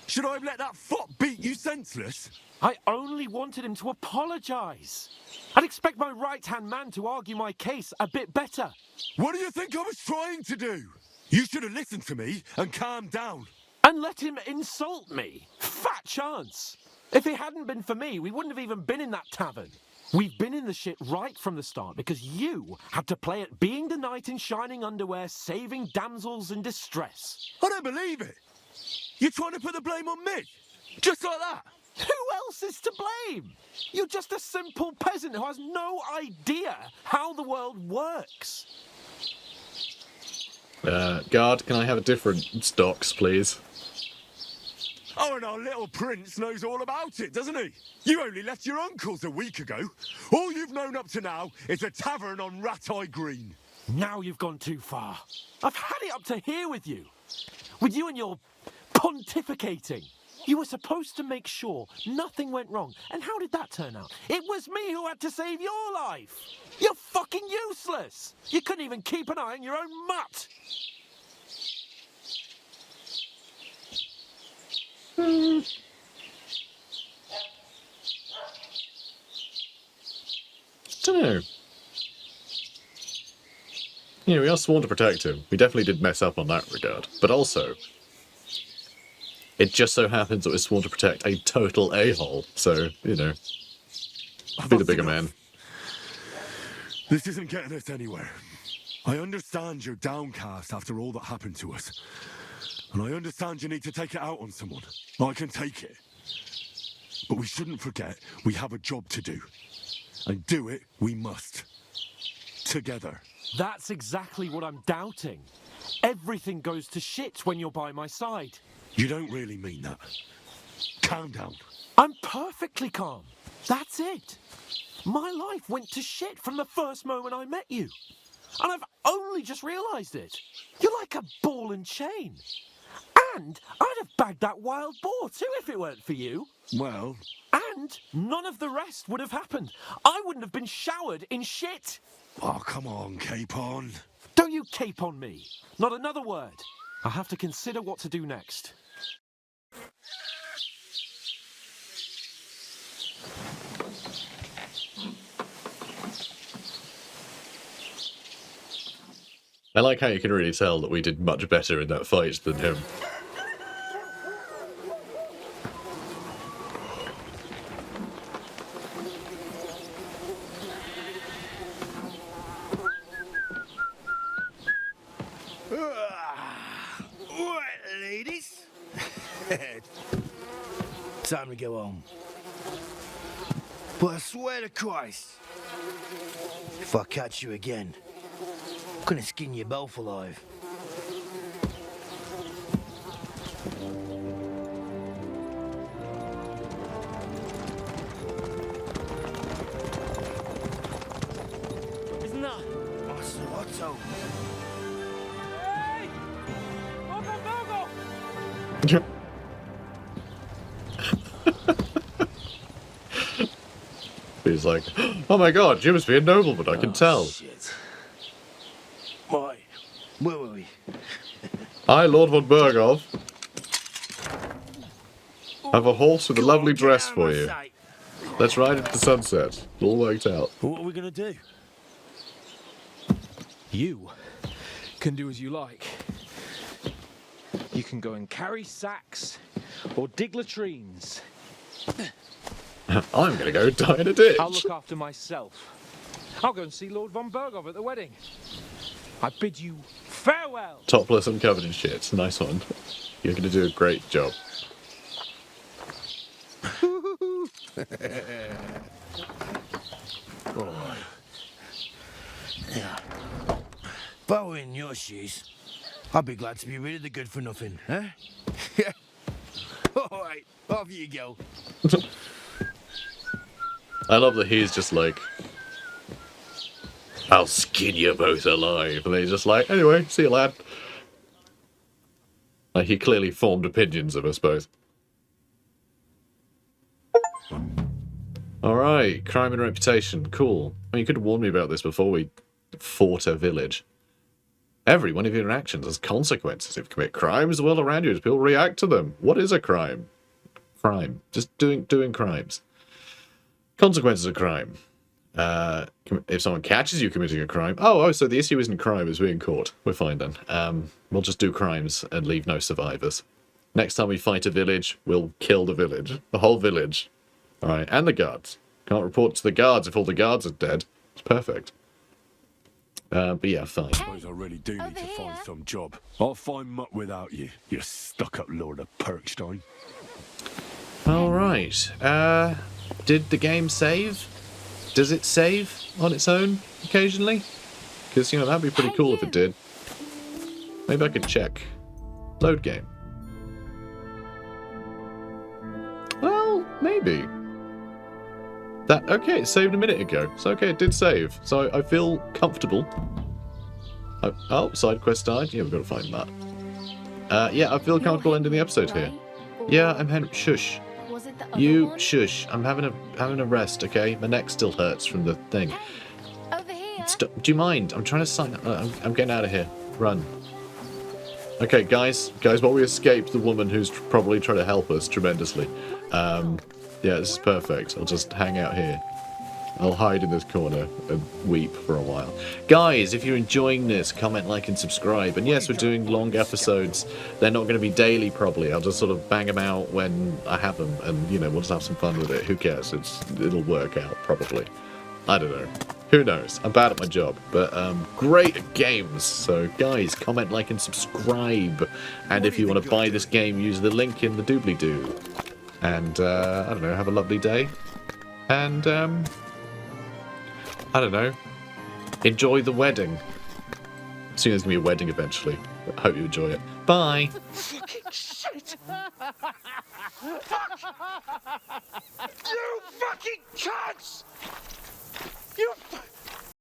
Should I have let that fop beat you senseless? I only wanted him to apologise. I'd expect my right-hand man to argue my case a bit better. What do you think I was trying to do? You should have listened to me and calmed down. And let him insult me. Fat chance. If it hadn't been for me, we wouldn't have even been in that tavern. We've been in the shit right from the start because you had to play at being the knight in shining underwear, saving damsels in distress. I don't believe it. You're trying to put the blame on me? Just like that? Who else is to blame? You're just a simple peasant who has no idea how the world works. Guard, can I have a different stocks, please? Oh, and our little prince knows all about it, doesn't he? You only left your uncle's a week ago. All you've known up to now is a tavern on Rat-Eye Green. Now you've gone too far. I've had it up to here with you. With you and your pontificating. You were supposed to make sure nothing went wrong. And how did that turn out? It was me who had to save your life. You're fucking useless. You couldn't even keep an eye on your own mutt. Don't know. Yeah, we are sworn to protect him. We definitely did mess up on that regard. But also, it just so happens that we're sworn to protect a total a-hole. So, you know, be the bigger man. This isn't getting us anywhere. I understand you're downcast after all that happened to us. And I understand you need to take it out on someone. I can take it. But we shouldn't forget we have a job to do. And do it we must. Together. That's exactly what I'm doubting. Everything goes to shit when you're by my side. You don't really mean that. Calm down. I'm perfectly calm. That's it. My life went to shit from the first moment I met you. And I've only just realised it. You're like a ball and chain. And I'd have bagged that wild boar too if it weren't for you. Well... And none of the rest would have happened. I wouldn't have been showered in shit. Oh, come on, Capon. Don't you cape on me. Not another word. I have to consider what to do next. I like how you can really tell that we did much better in that fight than him. Right, ladies. Time to go home. But I swear to Christ, if I catch you again, I'm gonna skin you both alive. Isn't that? Otto. Hey! He's like, oh my god, you must be a nobleman, I can tell. Shit. Why? Where were we? I, Lord von Berghoff, have a horse with a lovely dress for you. Let's ride into the sunset. It all worked out. What are we gonna do? You can do as you like. You can go and carry sacks or dig latrines. I'm gonna go die in a ditch. I'll look after myself. I'll go and see Lord von Berghoff at the wedding. I bid you farewell. Topless and covered in shit. Nice one. You're gonna do a great job. Yeah. If I were in your shoes, I'd be glad to be rid of the good for nothing, huh? Yeah. All right, off you go. I love that he's just like, I'll skin you both alive. And he's just like, anyway, see you, lad. Like, he clearly formed opinions of us both. Alright, crime and reputation. Cool. I mean, you could have warned me about this before we fought a village. Every one of your actions has consequences. If you commit crimes, the world around you, people react to them. What is a crime? Crime. Just doing crimes. Consequences of crime. If someone catches you committing a crime... Oh, so the issue isn't crime, it's being caught. We're fine then. We'll just do crimes and leave no survivors. Next time we fight a village, we'll kill the village. The whole village. Alright, and the guards. Can't report to the guards if all the guards are dead. It's perfect. But yeah, fine. I suppose I really do need to find some job. I'll find mutt without you, you stuck-up Lord of Perkstein. Alright. Did the game save? Does it save on its own occasionally? Because, you know, that'd be pretty cool if it did. Maybe I could check. Load game. Well, maybe. Okay, it saved a minute ago. So, okay, it did save. So, I feel comfortable. Oh, side quest died. Yeah, we've got to find that. Yeah, I feel comfortable ending the episode here. Yeah, I'm Henry. Shush. You shush. I'm having a rest, okay? My neck still hurts from the thing. Over here. Stop. Do you mind? I'm trying to sign up. I'm getting out of here. Run. Okay, guys, while we escape the woman who's probably trying to help us tremendously. Yeah, this is perfect. I'll just hang out here. I'll hide in this corner and weep for a while. Guys, if you're enjoying this, comment, like, and subscribe. And yes, we're doing long episodes. They're not going to be daily, probably. I'll just sort of bang them out when I have them. And, you know, we'll just have some fun with it. Who cares? It'll work out, probably. I don't know. Who knows? I'm bad at my job. But great at games. So, guys, comment, like, and subscribe. And if you want to buy this game, use the link in the doobly-doo. And, I don't know, have a lovely day. And, I don't know. Enjoy the wedding. Soon there's going to be a wedding eventually. I hope you enjoy it. Bye. Fucking shit! Fuck! You fucking cunts! You